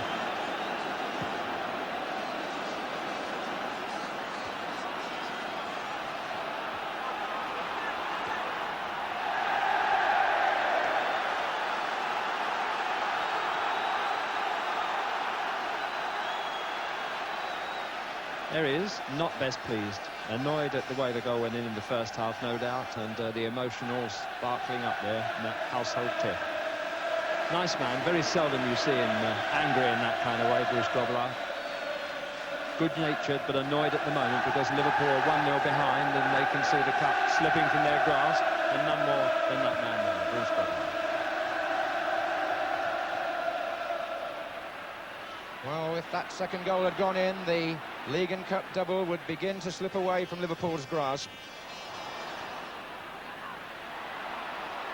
There he is, not best pleased. Annoyed at the way the goal went in the first half, no doubt, and the emotion all sparkling up there in that household tip. Nice man, very seldom you see him angry in that kind of way, Bruce Grobbelaar. good-natured but annoyed at the moment because Liverpool are 1-0 behind and they can see the cup slipping from their grasp, and none more than that man there, Bruce Godwin. Well, if that second goal had gone in, the League and Cup double would begin to slip away from Liverpool's grasp.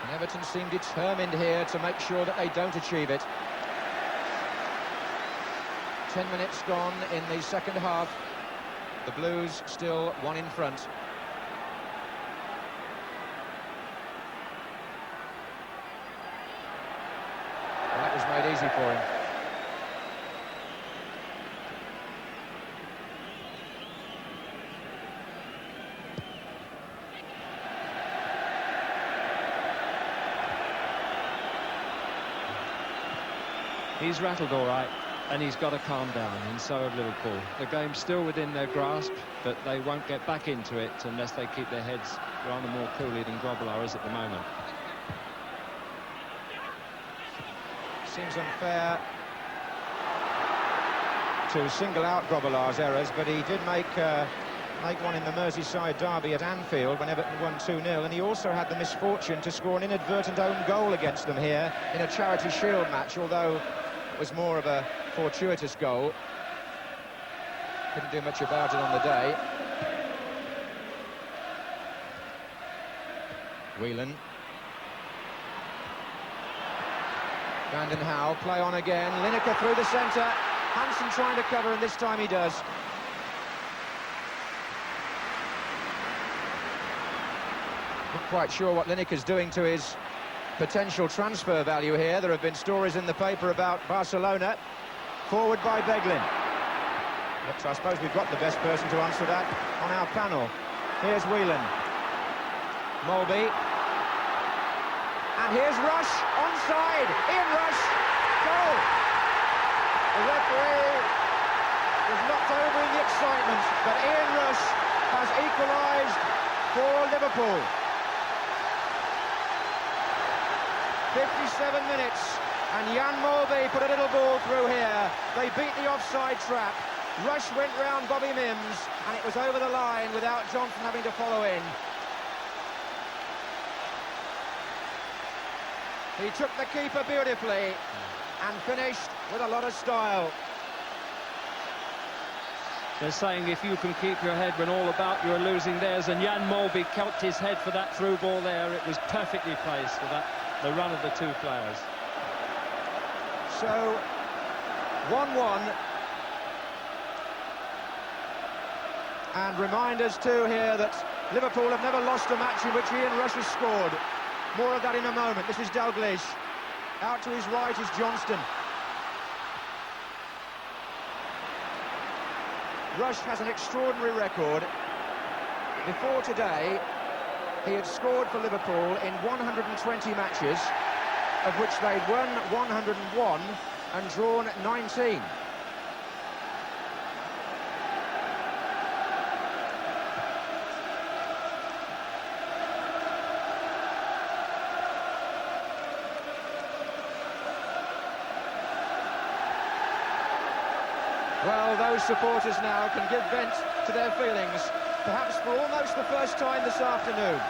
And Everton seem determined here to make sure that they don't achieve it. 10 minutes gone in the second half. The Blues still one in front. Well, that was made easy for him. He's rattled all right, and he's got to calm down, and so have Liverpool. The game's still within their grasp, but they won't get back into it unless they keep their heads rather more coolly than Grobbelaar is at the moment. Seems unfair to single out Grobbelaar's errors, but he did make one in the Merseyside derby at Anfield when Everton won 2-0, and he also had the misfortune to score an inadvertent own goal against them here in a Charity Shield match, although it was more of a fortuitous goal. Couldn't do much about it on the day. Whelan. Brandon Howe, play on again. Lineker through the centre. Hansen trying to cover, and this time he does. Not quite sure what Lineker's doing to his potential transfer value here. There have been stories in the paper about Barcelona. Forward by Beglin. But I suppose we've got the best person to answer that on our panel. Here's Whelan. Mulby. And here's Rush, onside. Ian Rush, goal. The referee was knocked over in the excitement, but Ian Rush has equalised for Liverpool. 57 minutes, and Jan Mulby put a little ball through here. They beat the offside trap. Rush went round Bobby Mims, and it was over the line without Johnson having to follow in. He took the keeper beautifully and finished with a lot of style. They're saying if you can keep your head when all about you are losing theirs, and Jan Mulby kept his head for that through ball there. It was perfectly placed for that, the run of the two players. So, 1-1. And reminders too here that Liverpool have never lost a match in which Ian Rush has scored. More of that in a moment. This is Dalglish. Out to his right is Johnston. Rush has an extraordinary record. Before today, he had scored for Liverpool in 120 matches, of which they'd won 101 and drawn 19. Well, those supporters now can give vent to their feelings, perhaps for almost the first time this afternoon.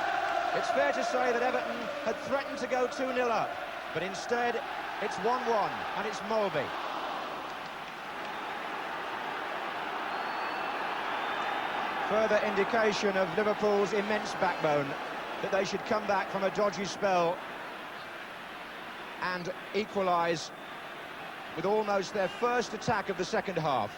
It's fair to say that Everton had threatened to go 2-0 up, but instead it's 1-1, and it's Mulby. Further indication of Liverpool's immense backbone, that they should come back from a dodgy spell and equalise with almost their first attack of the second half.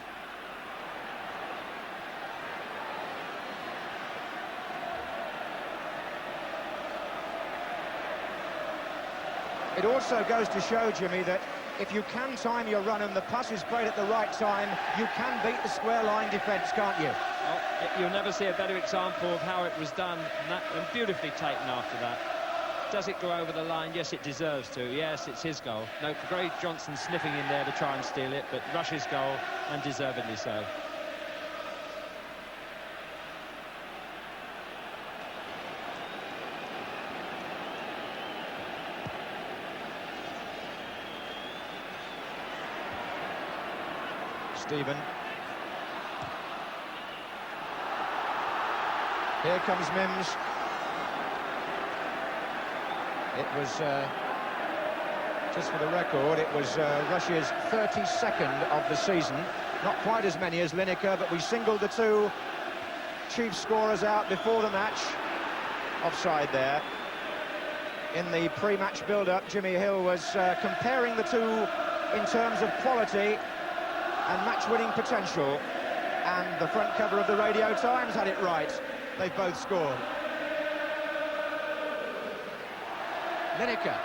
It also goes to show, Jimmy, that if you can time your run and the pass is played at the right time, you can beat the square line defence, can't you? Well, you'll never see a better example of how it was done, and beautifully taken after that. Does it go over the line? Yes, it deserves to. Yes, it's his goal. No, Gray Johnson sniffing in there to try and steal it, but Rush's goal, and deservedly so. Stephen. Here comes Mims. It was, just for the record, it was Russia's 32nd of the season. Not quite as many as Lineker, but we singled the two chief scorers out before the match. Offside there. In the pre-match build-up, Jimmy Hill was comparing the two in terms of quality and match-winning potential. And the front cover of the Radio Times had it right. They've both scored. Lineker.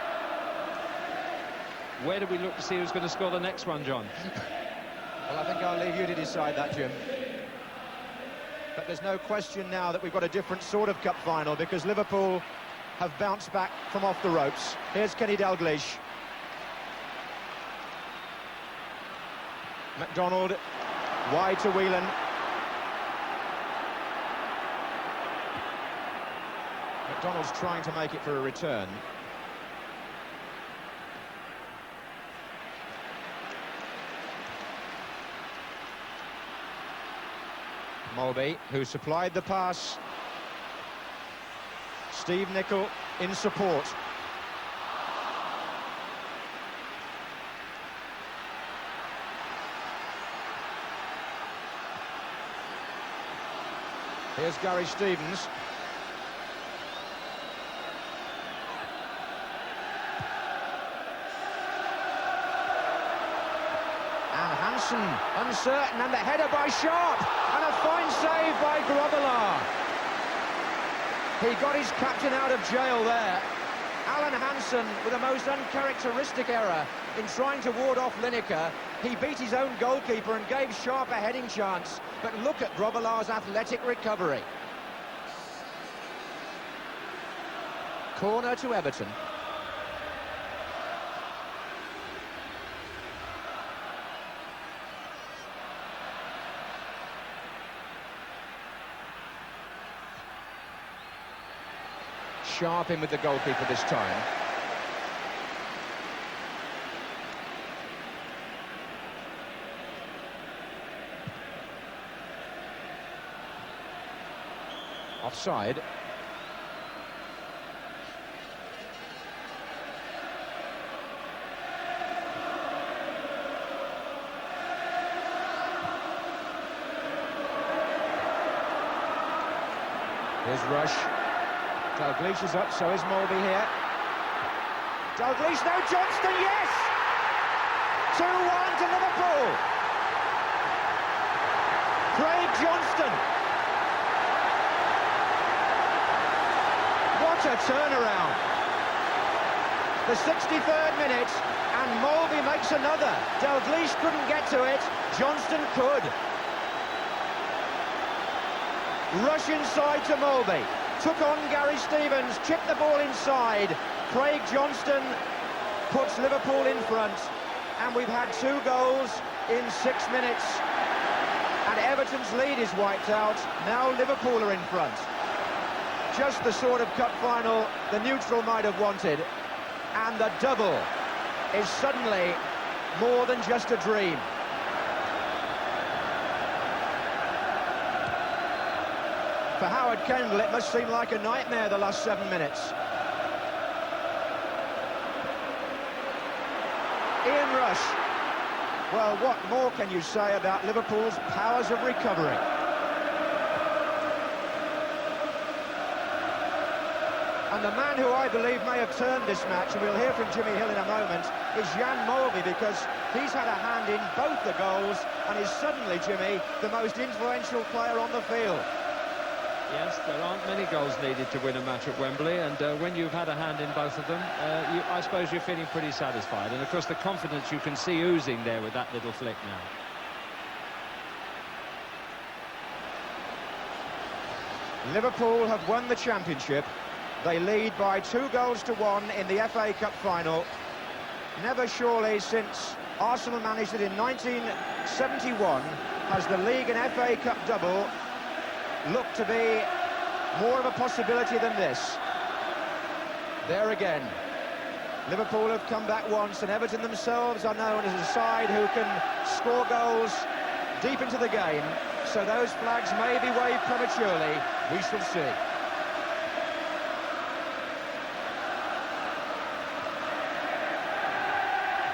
Where do we look to see who's going to score the next one, John? Well, I think I'll leave you to decide that, Jim. But there's no question now that we've got a different sort of cup final, because Liverpool have bounced back from off the ropes. Here's Kenny Dalglish. McDonald, wide to Whelan. McDonald's trying to make it for a return. Mulby, who supplied the pass. Steve Nicol in support. Here's Gary Stevens. And Hansen, uncertain, and the header by Sharp. And a fine save by Grobbelaar. He got his captain out of jail there. Alan Hansen with a most uncharacteristic error in trying to ward off Lineker. He beat his own goalkeeper and gave Sharp a heading chance. But look at Grobbelaar's athletic recovery. Corner to Everton. Sharp in with the goalkeeper this time. Offside. Here's Rush. Dalglish is up, so is Mulby here. Dalglish, no, Johnston, yes! 2-1 to Liverpool. Craig Johnston. What a turnaround. The 63rd minute, and Mulby makes another. Dalglish couldn't get to it, Johnston could. Rush inside to Mulby. Took on Gary Stevens, chipped the ball inside. Craig Johnston puts Liverpool in front, and we've had 2 goals in 6 minutes. And Everton's lead is wiped out. Now Liverpool are in front. Just the sort of cup final the neutral might have wanted. And the double is suddenly more than just a dream. For Howard Kendall, it must seem like a nightmare the last 7 minutes. Ian Rush. Well, what more can you say about Liverpool's powers of recovery? And the man who I believe may have turned this match, and we'll hear from Jimmy Hill in a moment, is Jan Mulby, because he's had a hand in both the goals and is suddenly, Jimmy, the most influential player on the field. Yes, there aren't many goals needed to win a match at Wembley, and when you've had a hand in both of them, I suppose you're feeling pretty satisfied. And of course the confidence you can see oozing there with that little flick now. Liverpool have won the championship. They lead by 2-1 in the FA Cup final. Never surely since Arsenal managed it in 1971 has the League and FA Cup double looked to be more of a possibility than this. There again, Liverpool have come back once, and Everton themselves are known as a side who can score goals deep into the game, so those flags may be waved prematurely, We shall see.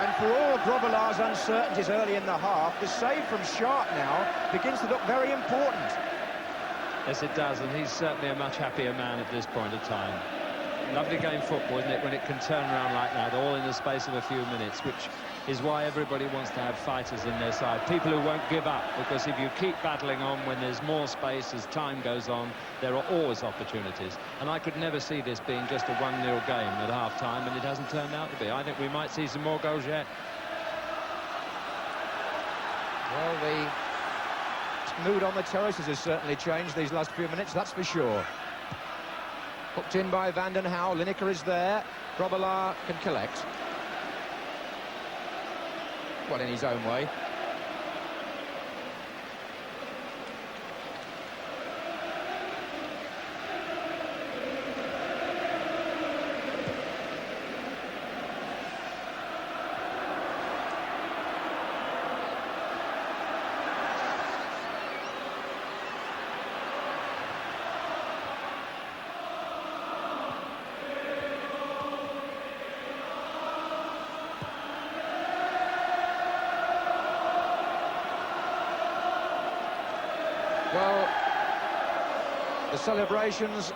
And for all Grobbelaar's uncertainties early in the half, the save from Sharp now begins to look very important. Yes, it does, and he's certainly a much happier man at this point of time. Lovely game football, isn't it, when it can turn around like that, all in the space of a few minutes, which is why everybody wants to have fighters in their side. People who won't give up, because if you keep battling on when there's more space as time goes on, there are always opportunities. And I could never see this being just a 1-0 game at half-time, and it hasn't turned out to be. I think we might see some more goals yet. Well, the mood on the terraces has certainly changed these last few minutes, that's for sure. Hooked in by Van den Hauwe. Lineker is there. Grobbelaar can collect. Well, in his own way. Well, the celebrations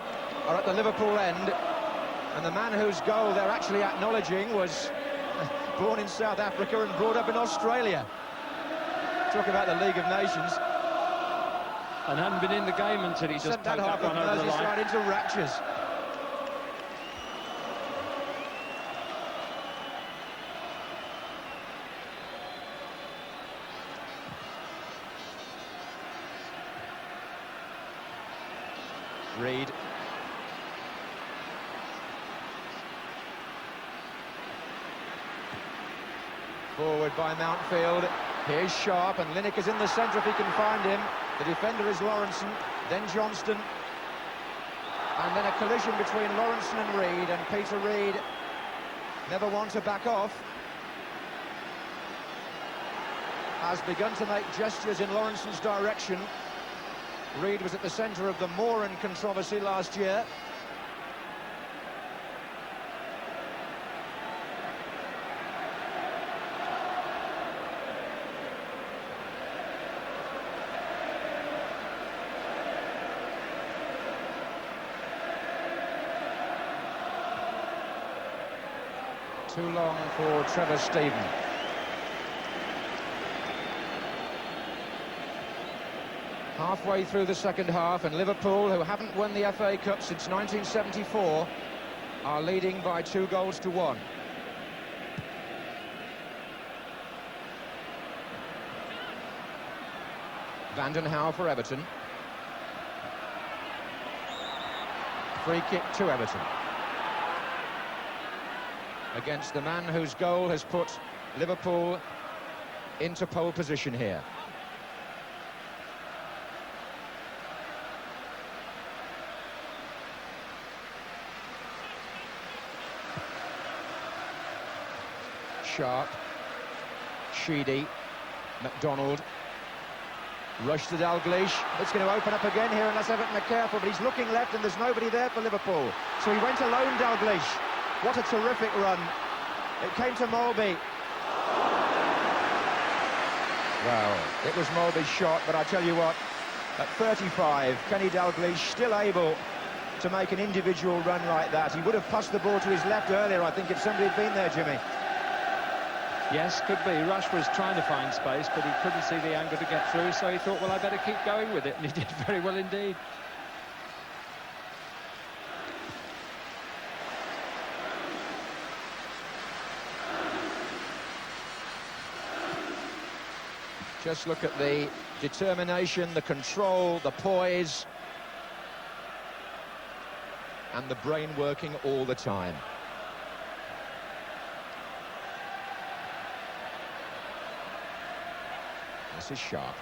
are at the Liverpool end, and the man whose goal they're actually acknowledging was born in South Africa and brought up in Australia. Talk about the League of Nations. And hadn't been in the game until he just Sent that tugged half that of one over the line. Merseyside into raptures. Reed. Forward by Mountfield. Here's Sharp, and Lineker's in the centre if he can find him. The defender is Lawrenson, then Johnston. And then a collision between Lawrenson and Reed, and Peter Reed never one to back off. Has begun to make gestures in Lawrenson's direction. Reed was at the centre of the Moran controversy last year. Too long for Trevor Stephen. Halfway through the second half, and Liverpool, who haven't won the FA Cup since 1974, are leading by 2-1. Van den Hauwe for Everton. Free kick to Everton. Against the man whose goal has put Liverpool into pole position here. Sharp, Sheedy, McDonald, rush to Dalglish. It's going to open up again here unless Everton are careful, but he's looking left and there's nobody there for Liverpool. So he went alone, Dalglish. What a terrific run. It came to Molby. Well, it was Molby's shot, but I tell you what, at 35, Kenny Dalglish still able to make an individual run like that. He would have passed the ball to his left earlier, I think, if somebody had been there, Jimmy. Yes, could be. Rush was trying to find space, but he couldn't see the angle to get through, so he thought, well, I better keep going with it, and he did very well indeed. Just look at the determination, the control, the poise, and the brain working all the time. This is Sharp.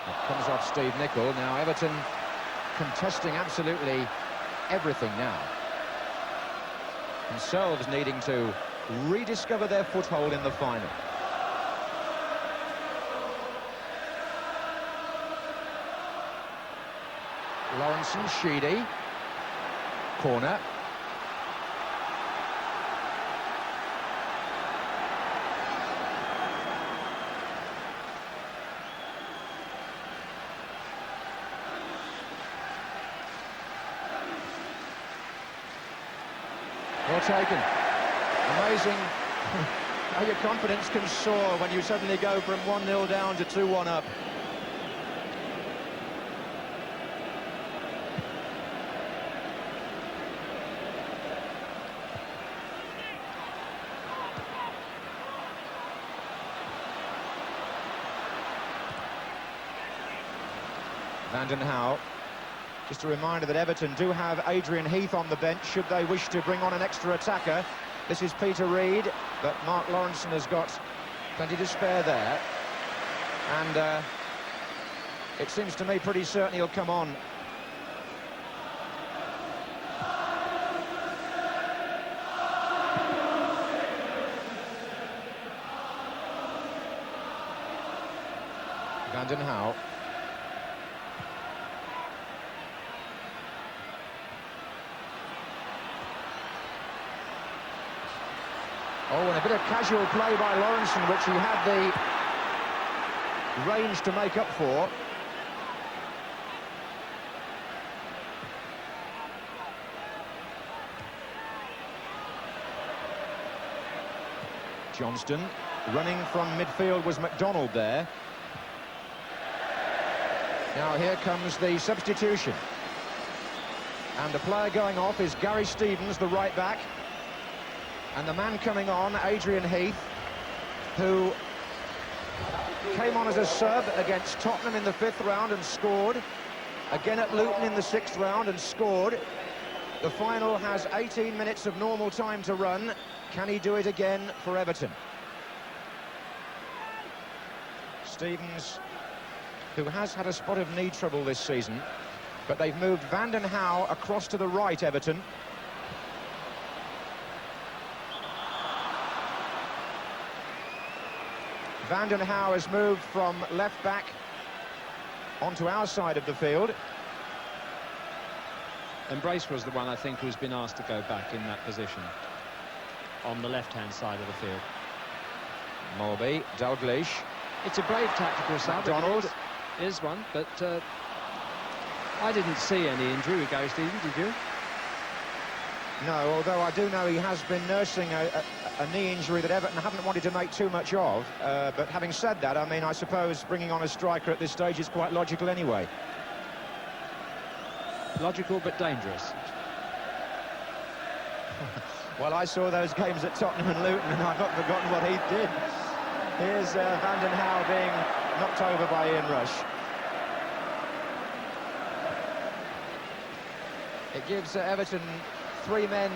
It comes off Steve Nicol. Now Everton contesting absolutely everything now. Themselves needing to rediscover their foothold in the final. Lawrence and Sheedy. Corner. Well taken. Amazing how your confidence can soar when you suddenly go from 1-0 down to 2-1 up. Van den Hauwe. Just a reminder that Everton do have Adrian Heath on the bench should they wish to bring on an extra attacker. This is Peter Reid, but Mark Lawrenson has got plenty to spare there. And it seems to me pretty certain he'll come on. Van den Hauwe. Oh, and a bit of casual play by Lawrenson, which he had the range to make up for. Johnston, running from midfield was McDonald there. Now here comes the substitution. And the player going off is Gary Stevens, the right back. And the man coming on, Adrian Heath, who came on as a sub against Tottenham in the 5th round and scored. Again at Luton in the 6th round and scored. The final has 18 minutes of normal time to run. Can he do it again for Everton? Stevens, who has had a spot of knee trouble this season, but they've moved Van den Hauwe across to the right, Everton. Van den Hauwe has moved from left back onto our side of the field. And Bracewell's the one, I think, who's been asked to go back in that position on the left-hand side of the field. Mulby, Dalglish. It's a brave tactical sub. McDonald. Is one, but I didn't see any injury with Gary Stevens, did you? No, although I do know he has been nursing a knee injury that Everton haven't wanted to make too much of. But having said that, I mean, I suppose bringing on a striker at this stage is quite logical anyway. Logical but dangerous. Well, I saw those games at Tottenham and Luton, and I've not forgotten what he did. Here's Van den Hauwe being knocked over by Ian Rush. It gives Everton 3 men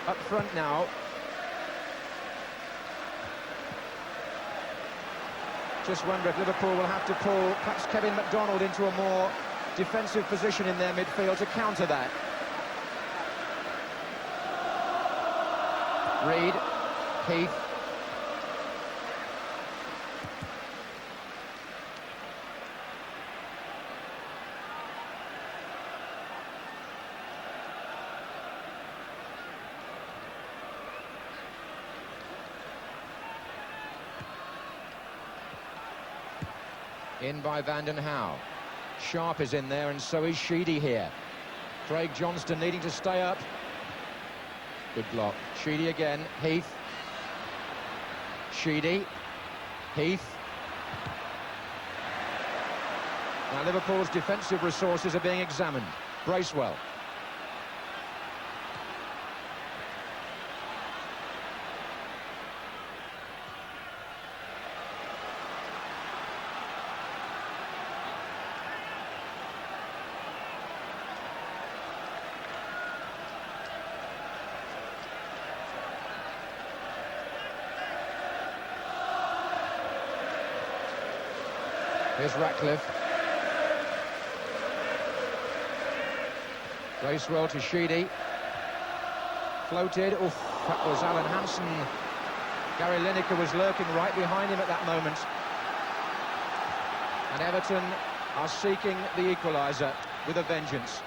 up front now. Just wonder if Liverpool will have to pull perhaps Kevin McDonald into a more defensive position in their midfield to counter that. Reid, Heath. In by Van den Hauwe. Sharp is in there, and so is Sheedy here. Craig Johnston needing to stay up. Good block. Sheedy again. Heath. Sheedy. Heath. Now Liverpool's defensive resources are being examined. Bracewell. Here's Ratcliffe. Bracewell to Sheedy. Floated. Oof, that was Alan Hansen. Gary Lineker was lurking right behind him at that moment. And Everton are seeking the equaliser. with a vengeance.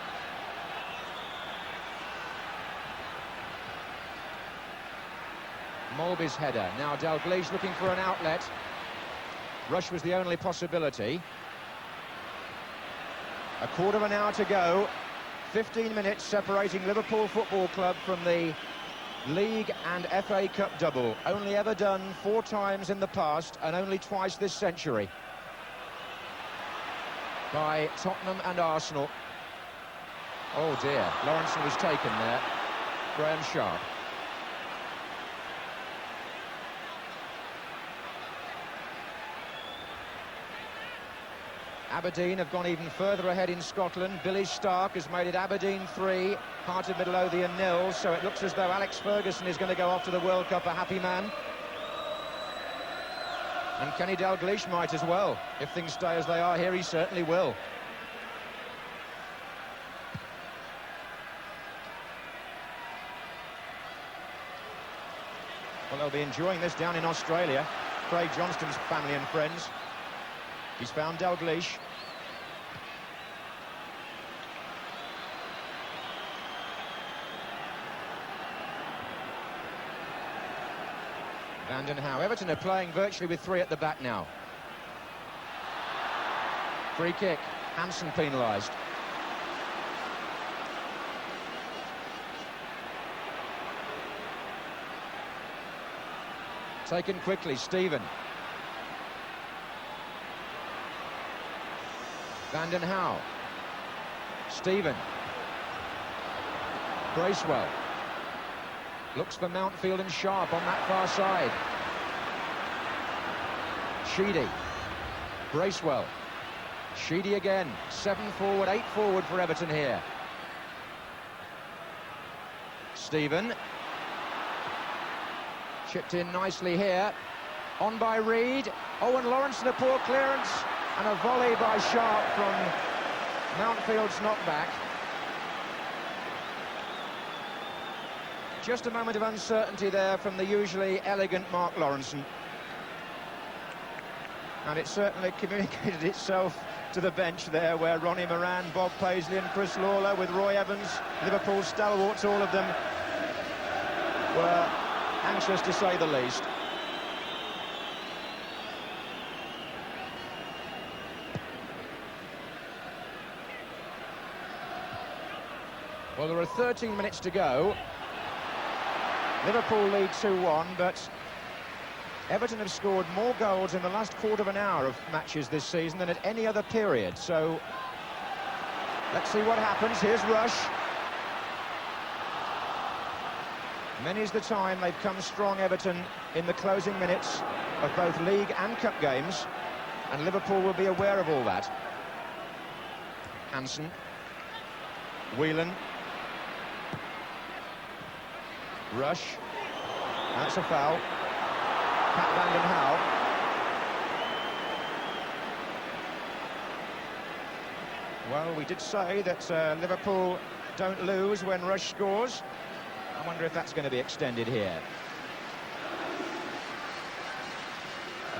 Mulby's header. Now Dalglish looking for an outlet. Rush was the only possibility. A quarter of an hour to go. 15 minutes separating Liverpool Football Club from the League and FA Cup double. Only ever done 4 times in the past and only twice this century by Tottenham and Arsenal. Oh dear, Lawrenson was taken there. Graham Sharp. Aberdeen have gone even further ahead in Scotland. Billy Stark has made it Aberdeen 3, Heart of Midlothian 0, so it looks as though Alex Ferguson is going to go off to the World Cup a happy man. And Kenny Dalglish might as well. If things stay as they are here, he certainly will. Well, they'll be enjoying this down in Australia. Craig Johnston's family and friends. He's found Dalglish. Van den Hauwe. Everton are playing virtually with 3 at the back now. Free kick. Hansen penalised. Taken quickly, Stephen. Van den Hauwe. Stephen. Bracewell. Looks for Mountfield and Sharp on that far side. Sheedy. Bracewell. Sheedy again. 7 forward, 8 forward for Everton here. Stephen. Chipped in nicely here. On by Reed. Owen Lawrenson, a poor clearance. And a volley by Sharp from Mountfield's knockback. Just a moment of uncertainty there from the usually elegant Mark Lawrenson. And it certainly communicated itself to the bench there, where Ronnie Moran, Bob Paisley and Chris Lawler, with Roy Evans, Liverpool stalwarts, all of them, were anxious to say the least. Well, there are 13 minutes to go. Liverpool lead 2-1, but Everton have scored more goals in the last quarter of an hour of matches this season than at any other period. So let's see what happens. Here's Rush. Many's the time they've come strong, Everton, in the closing minutes of both league and cup games, and Liverpool will be aware of all that. Hansen. Whelan. Rush. That's a foul. Pat Van den Hauwe. Well, we did say that Liverpool don't lose when Rush scores. I wonder if that's going to be extended here.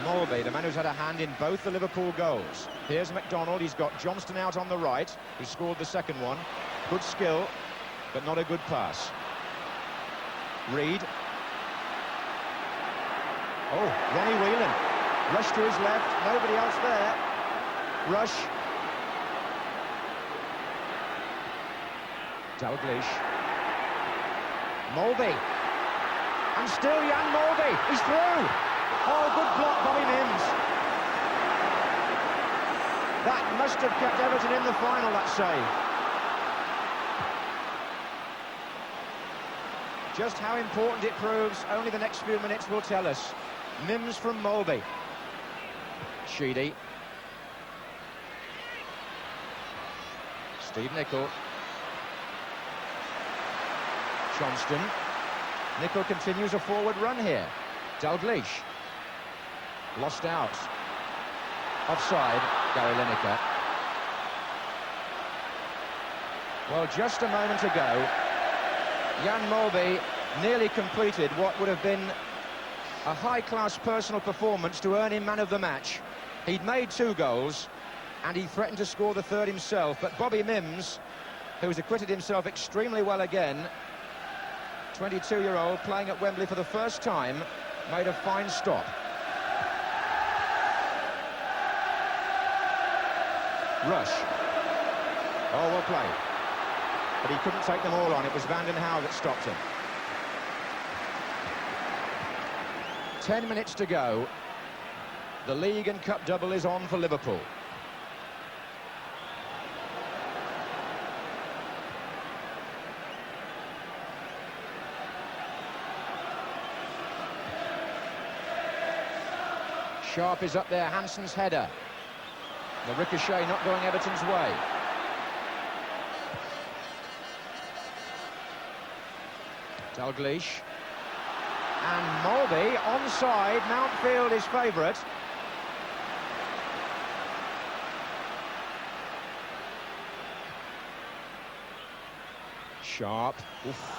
Mulby, the man who's had a hand in both the Liverpool goals. Here's McDonald. He's got Johnston out on the right, who scored the second one. Good skill, but not a good pass. Reed. Oh, Ronnie Whelan. Rush to his left, nobody else there. Rush. Dalglish. Mulby. And still Jan Mulby. He's through. Oh, good block, Bobby Mims. That must have kept Everton in the final, that save. Just how important it proves, only the next few minutes will tell us. Mims from Mulby. Sheedy. Steve Nicol. Johnston. Nicol continues a forward run here. Dalglish. Lost out. Offside, Gary Lineker. Well, just a moment ago, Jan Mulby nearly completed what would have been a high-class personal performance to earn him man of the match. He'd made 2 goals, and he threatened to score the third himself, but Bobby Mims, who's acquitted himself extremely well again, 22-year-old playing at Wembley for the first time, made a fine stop. Rush. Oh, well played. But he couldn't take them all on. It was Van den Hauwe that stopped him. 10 minutes to go. The league and cup double is on for Liverpool. Sharp is up there, Hansen's header. The ricochet not going Everton's way. Dalglish. And Mulby onside, Mountfield is favourite. Sharp. Oof.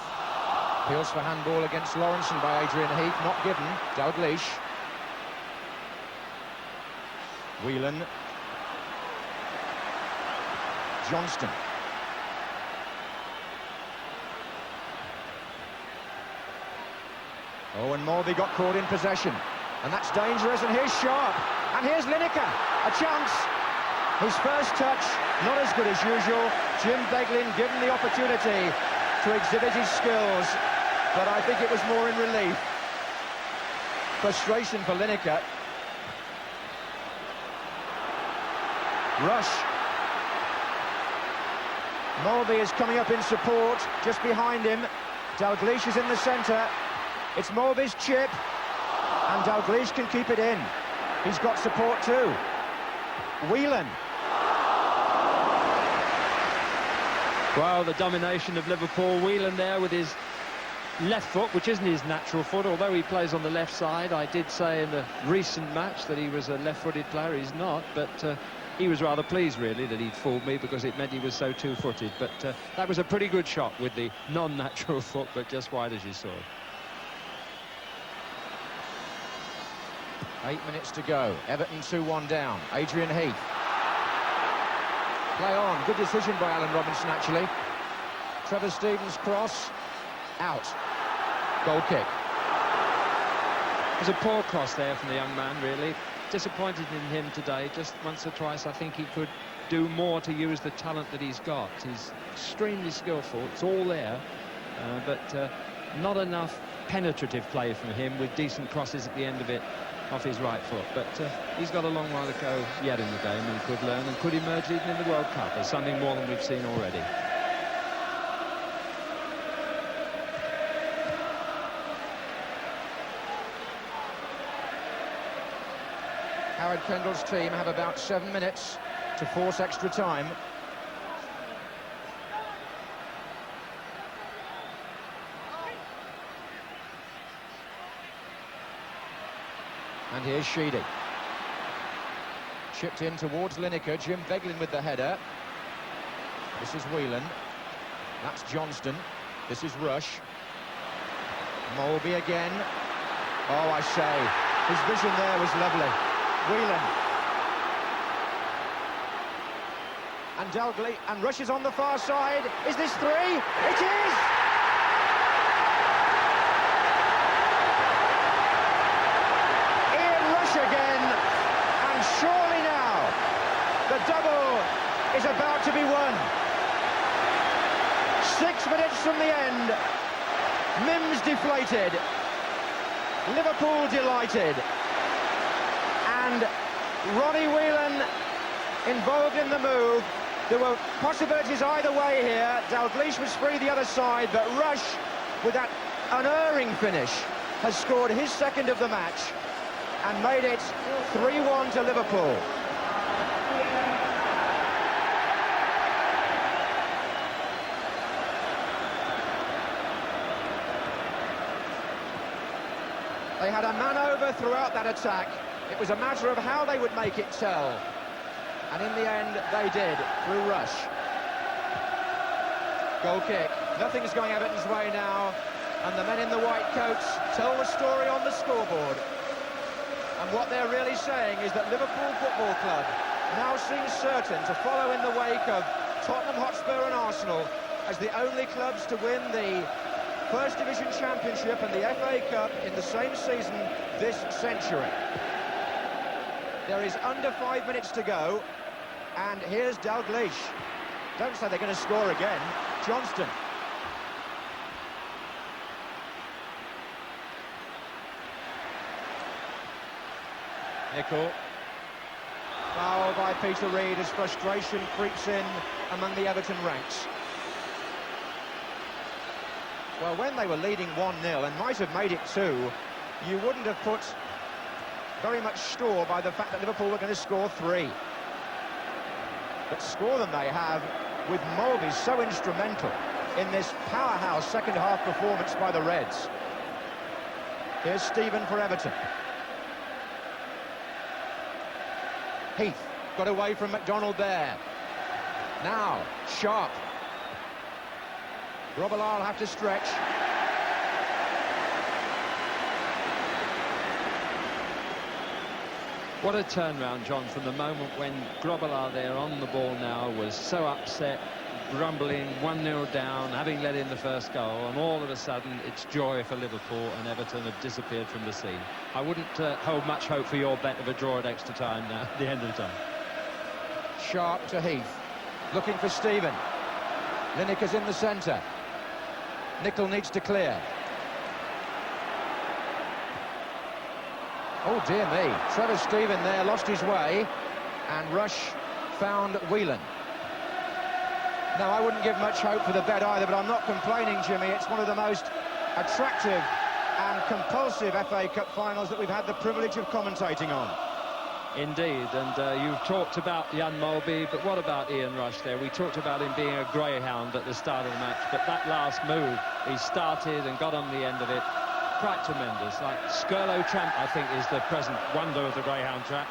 Appeals for handball against Lawrenson by Adrian Heath, not given. Dalglish. Whelan. Johnston. Oh, and Mulby got caught in possession. And that's dangerous, and here's Sharp. And here's Lineker, a chance. His first touch, not as good as usual. Jim Beglin given the opportunity to exhibit his skills, but I think it was more in relief. Frustration for Lineker. Rush. Mulby is coming up in support, just behind him. Dalglish is in the centre. It's Mulby's chip, and Dalglish can keep it in. He's got support too. Whelan. Well, the domination of Liverpool. Whelan there with his left foot, which isn't his natural foot, although he plays on the left side. I did say in the recent match that he was a left-footed player. He's not, but he was rather pleased, really, that he'd fooled me, because it meant he was so two-footed. But that was a pretty good shot with the non-natural foot, but just wide as you saw. 8 minutes to go. Everton 2-1 down. Adrian Heath. Play on. Good decision by Alan Robinson, actually. Trevor Stevens' cross. Out. Goal kick. It was a poor cross there from the young man, really. Disappointed in him today. Just once or twice, I think he could do more to use the talent that he's got. He's extremely skillful. It's all there. But not enough penetrative play from him, with decent crosses at the end of it off his right foot. But he's got a long while to go yet in the game, and could learn and could emerge even in the World Cup as something more than we've seen already. Howard Kendall's team have about 7 minutes to force extra time. And here's Sheedy. Chipped in towards Lineker. Jim Beglin with the header. This is Whelan. That's Johnston. This is Rush. Mulby again. Oh, I say, his vision there was lovely. Whelan. And Dalglish, and Rush is on the far side. Is this three? It is! Again, and surely now the double is about to be won. 6 minutes from the end, Mims deflated, Liverpool delighted, and Ronnie Whelan involved in the move. There were possibilities either way here. Dalglish was free the other side, but Rush, with that unerring finish, has scored his second of the match and made it 3-1 to Liverpool. They had a man over throughout that attack. It was a matter of how they would make it tell. And in the end, they did, through Rush. Goal kick. Nothing's going Everton's way now. And the men in the white coats tell the story on the scoreboard. And what they're really saying is that Liverpool Football Club now seems certain to follow in the wake of Tottenham Hotspur and Arsenal as the only clubs to win the First Division Championship and the FA Cup in the same season this century. There is under 5 minutes to go, and here's Dalglish. Don't say they're going to score again. Johnston. Nicol. Foul by Peter Reid as frustration creeps in among the Everton ranks. Well, when they were leading 1-0 and might have made it 2, you wouldn't have put very much store by the fact that Liverpool were going to score 3. But score them they have, with Mulvey so instrumental in this powerhouse second-half performance by the Reds. Here's Stephen for Everton. Heath got away from McDonald there. Now, Sharp. Grobbelaar will have to stretch. What a turnaround, John, from the moment when Grobbelaar there on the ball now was so upset, grumbling, 1-0 down, having let in the first goal, and all of a sudden it's joy for Liverpool, and Everton have disappeared from the scene. I wouldn't hold much hope for your bet of a draw at extra time now, at the end of the time. Sharp to Heath, looking for Stephen. Lineker's in the centre. Nicol needs to clear. Oh dear me, Trevor Stephen there lost his way, and Rush found Whelan. No, I wouldn't give much hope for the bet either, but I'm not complaining, Jimmy. It's one of the most attractive and compulsive FA Cup finals that we've had the privilege of commentating on. Indeed, and you've talked about Jan Mulvey, but what about Ian Rush there? We talked about him being a greyhound at the start of the match, but that last move, he started and got on the end of it. Quite tremendous, like Skirlow Champ, I think, is the present wonder of the greyhound track.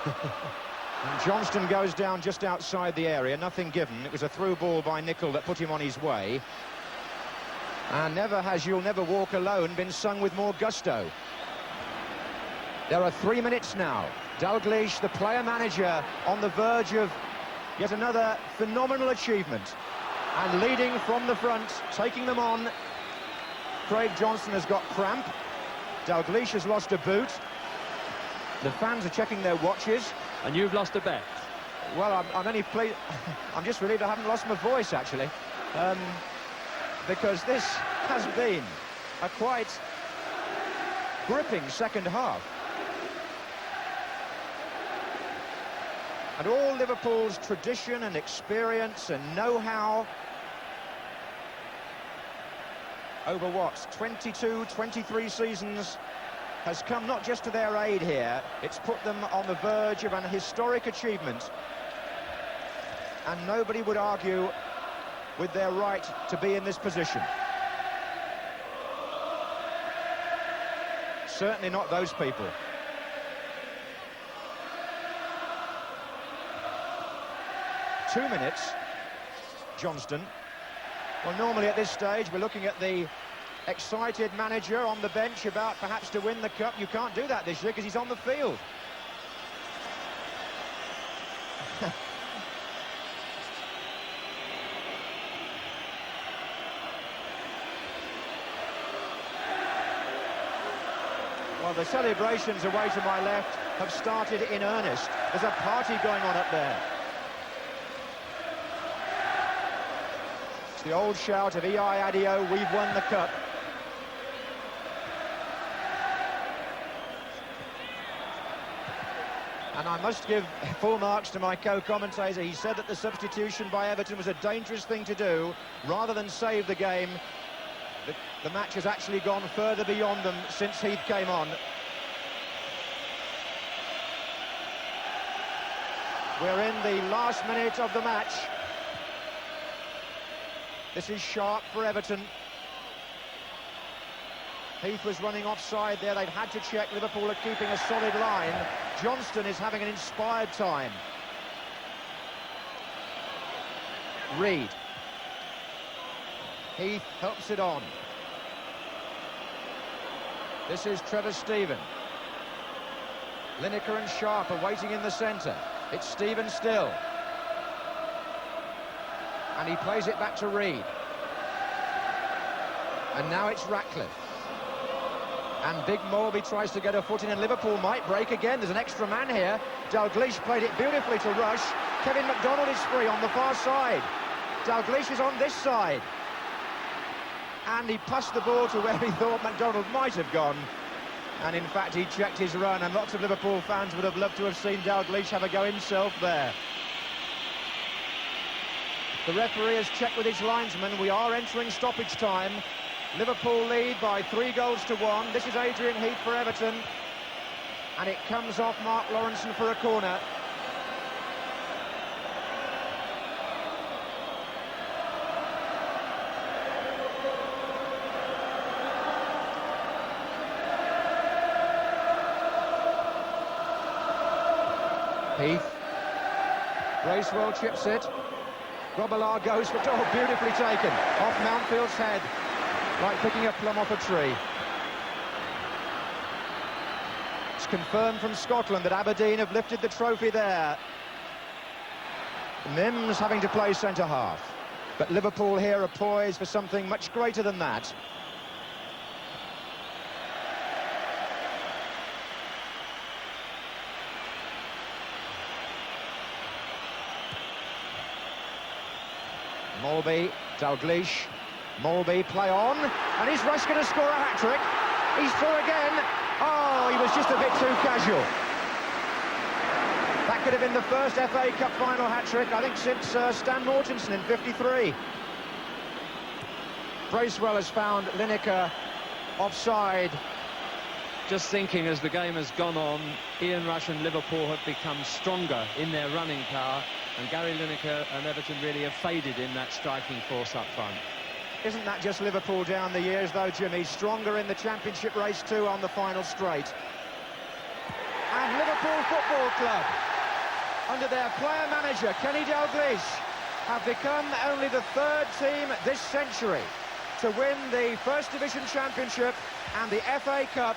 And Johnston goes down just outside the area, nothing given. It was a through ball by Nicol that put him on his way. And never has "You'll Never Walk Alone" been sung with more gusto. There are 3 minutes now. Dalglish, the player-manager, on the verge of yet another phenomenal achievement. And leading from the front, taking them on. Craig Johnston has got cramp. Dalglish has lost a boot. The fans are checking their watches. And you've lost a bet. Well, I'm only pleased. I'm just relieved I haven't lost my voice, actually. Because this has been a quite gripping second half. And all Liverpool's tradition and experience and know-how over what, 22, 23 seasons has come not just to their aid here, it's put them on the verge of an historic achievement. And nobody would argue with their right to be in this position. Certainly not those people. Two minutes, Johnston. Well, normally at this stage we're looking at the excited manager on the bench about perhaps to win the cup. You can't do that this year because he's on the field. Well, the celebrations away to my left have started in earnest. There's a party going on up there. It's the old shout of "Ei Adio, we've won the cup." And I must give full marks to my co-commentator. He said that the substitution by Everton was a dangerous thing to do. Rather than save the game, the match has actually gone further beyond them since Heath came on. We're in the last minute of the match. This is Sharp for Everton. Heath was running offside there. They've had to check. Liverpool are keeping a solid line. Johnston is having an inspired time. Reid. Heath helps it on. This is Trevor Stephen. Lineker and Sharp are waiting in the centre. It's Stephen still. And he plays it back to Reed. And now it's Ratcliffe. And Big Morby tries to get a foot in, and Liverpool might break again. There's an extra man here. Dalglish played it beautifully to Rush. Kevin McDonald is free on the far side. Dalglish is on this side. And he passed the ball to where he thought McDonald might have gone. And in fact, he checked his run, and lots of Liverpool fans would have loved to have seen Dalglish have a go himself there. The referee has checked with his linesman. We are entering stoppage time. Liverpool lead by 3-1. This is Adrian Heath for Everton. And it comes off Mark Lawrenson for a corner. Heath. Bracewell chips it. Robillard goes for... Oh, beautifully taken. Off Mountfield's head. Like picking a plum off a tree. It's confirmed from Scotland that Aberdeen have lifted the trophy there. Mims having to play centre-half. But Liverpool here are poised for something much greater than that. Morby, Dalglish. Morby, play on, and is Rush going to score a hat-trick? He's through again. Oh, he was just a bit too casual. That could have been the first FA Cup final hat-trick, I think, since Stan Mortensen in '53. Bracewell has found Lineker offside. Just thinking, as the game has gone on, Ian Rush and Liverpool have become stronger in their running power, and Gary Lineker and Everton really have faded in that striking force up front. Isn't that just Liverpool down the years, though, Jimmy? Stronger in the championship race, too, on the final straight. And Liverpool Football Club, under their player-manager, Kenny Dalglish, have become only the third team this century to win the First Division Championship and the FA Cup,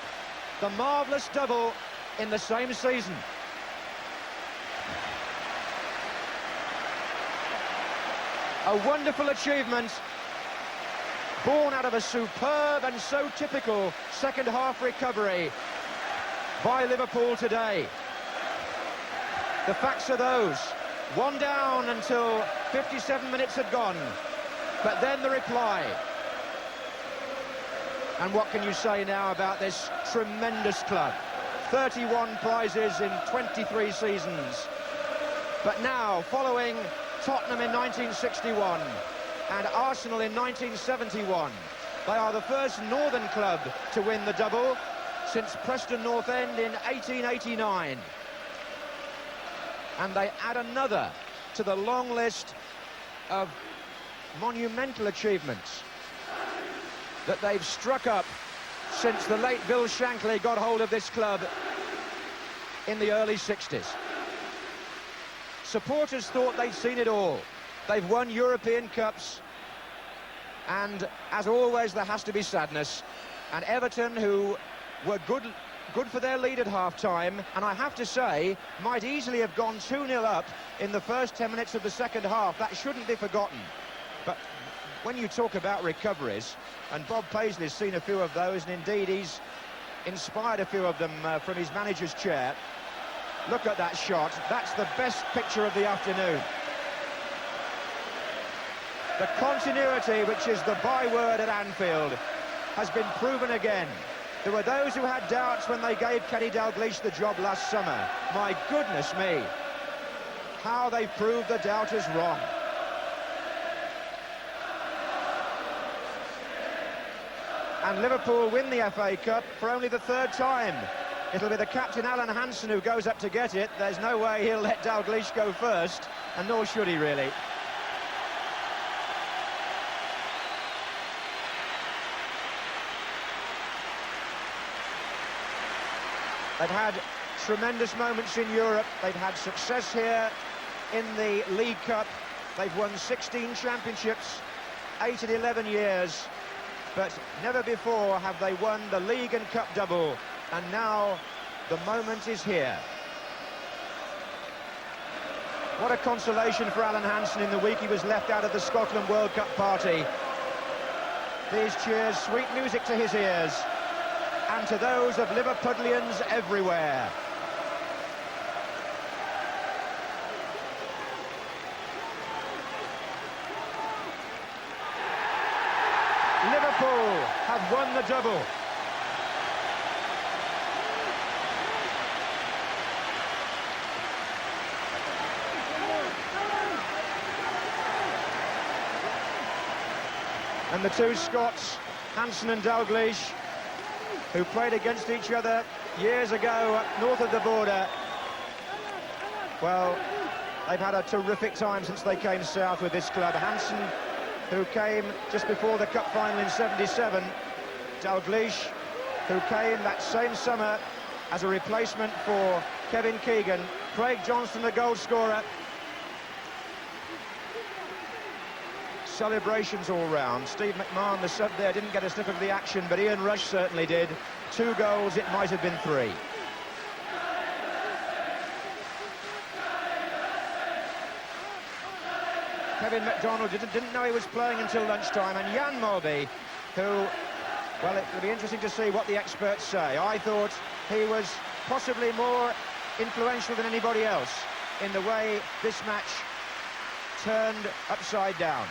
the marvellous double in the same season. A wonderful achievement, born out of a superb and so typical second-half recovery by Liverpool today. The facts are those. One down until 57 minutes had gone. But then the reply. And what can you say now about this tremendous club? 31 prizes in 23 seasons. But now, following Tottenham in 1961 and Arsenal in 1971, they are the first northern club to win the double since Preston North End in 1889. And they add another to the long list of monumental achievements that they've struck up since the late Bill Shankly got hold of this club in the early 60s. Supporters thought they'd seen it all. They've won European Cups, and as always there has to be sadness. And Everton, who were good for their lead at half-time, and I have to say, might easily have gone 2-0 up in the first 10 minutes of the second half. That shouldn't be forgotten. But when you talk about recoveries, and Bob Paisley's seen a few of those, and indeed he's inspired a few of them from his manager's chair. Look at that shot. That's the best picture of the afternoon. The continuity, which is the byword at Anfield, has been proven again. There were those who had doubts when they gave Kenny Dalglish the job last summer. My goodness me, how they proved the doubters wrong. And Liverpool win the FA Cup for only the third time. It'll be the captain, Alan Hansen, who goes up to get it. There's no way he'll let Dalglish go first, and nor should he really. They've had tremendous moments in Europe. They've had success here in the League Cup. They've won 16 championships, 8 in 11 years. But never before have they won the League and Cup double. And now the moment is here. What a consolation for Alan Hansen in the week he was left out of the Scotland World Cup party. These cheers, sweet music to his ears, and to those of Liverpudlians everywhere. Liverpool have won the double. And the two Scots, Hansen and Dalglish, who played against each other years ago up north of the border, well, they've had a terrific time since they came south with this club. Hansen, who came just before the cup final in '77, Dalglish, who came that same summer as a replacement for Kevin Keegan, Craig Johnston, the goal scorer. Celebrations all round. Steve McMahon, the sub there, didn't get a sniff of the action, but Ian Rush certainly did. 2 goals, it might have been 3. Kevin McDonald didn't know he was playing until lunchtime, and Jan Mulby, who, well, it'll be interesting to see what the experts say. I thought he was possibly more influential than anybody else in the way this match turned upside down.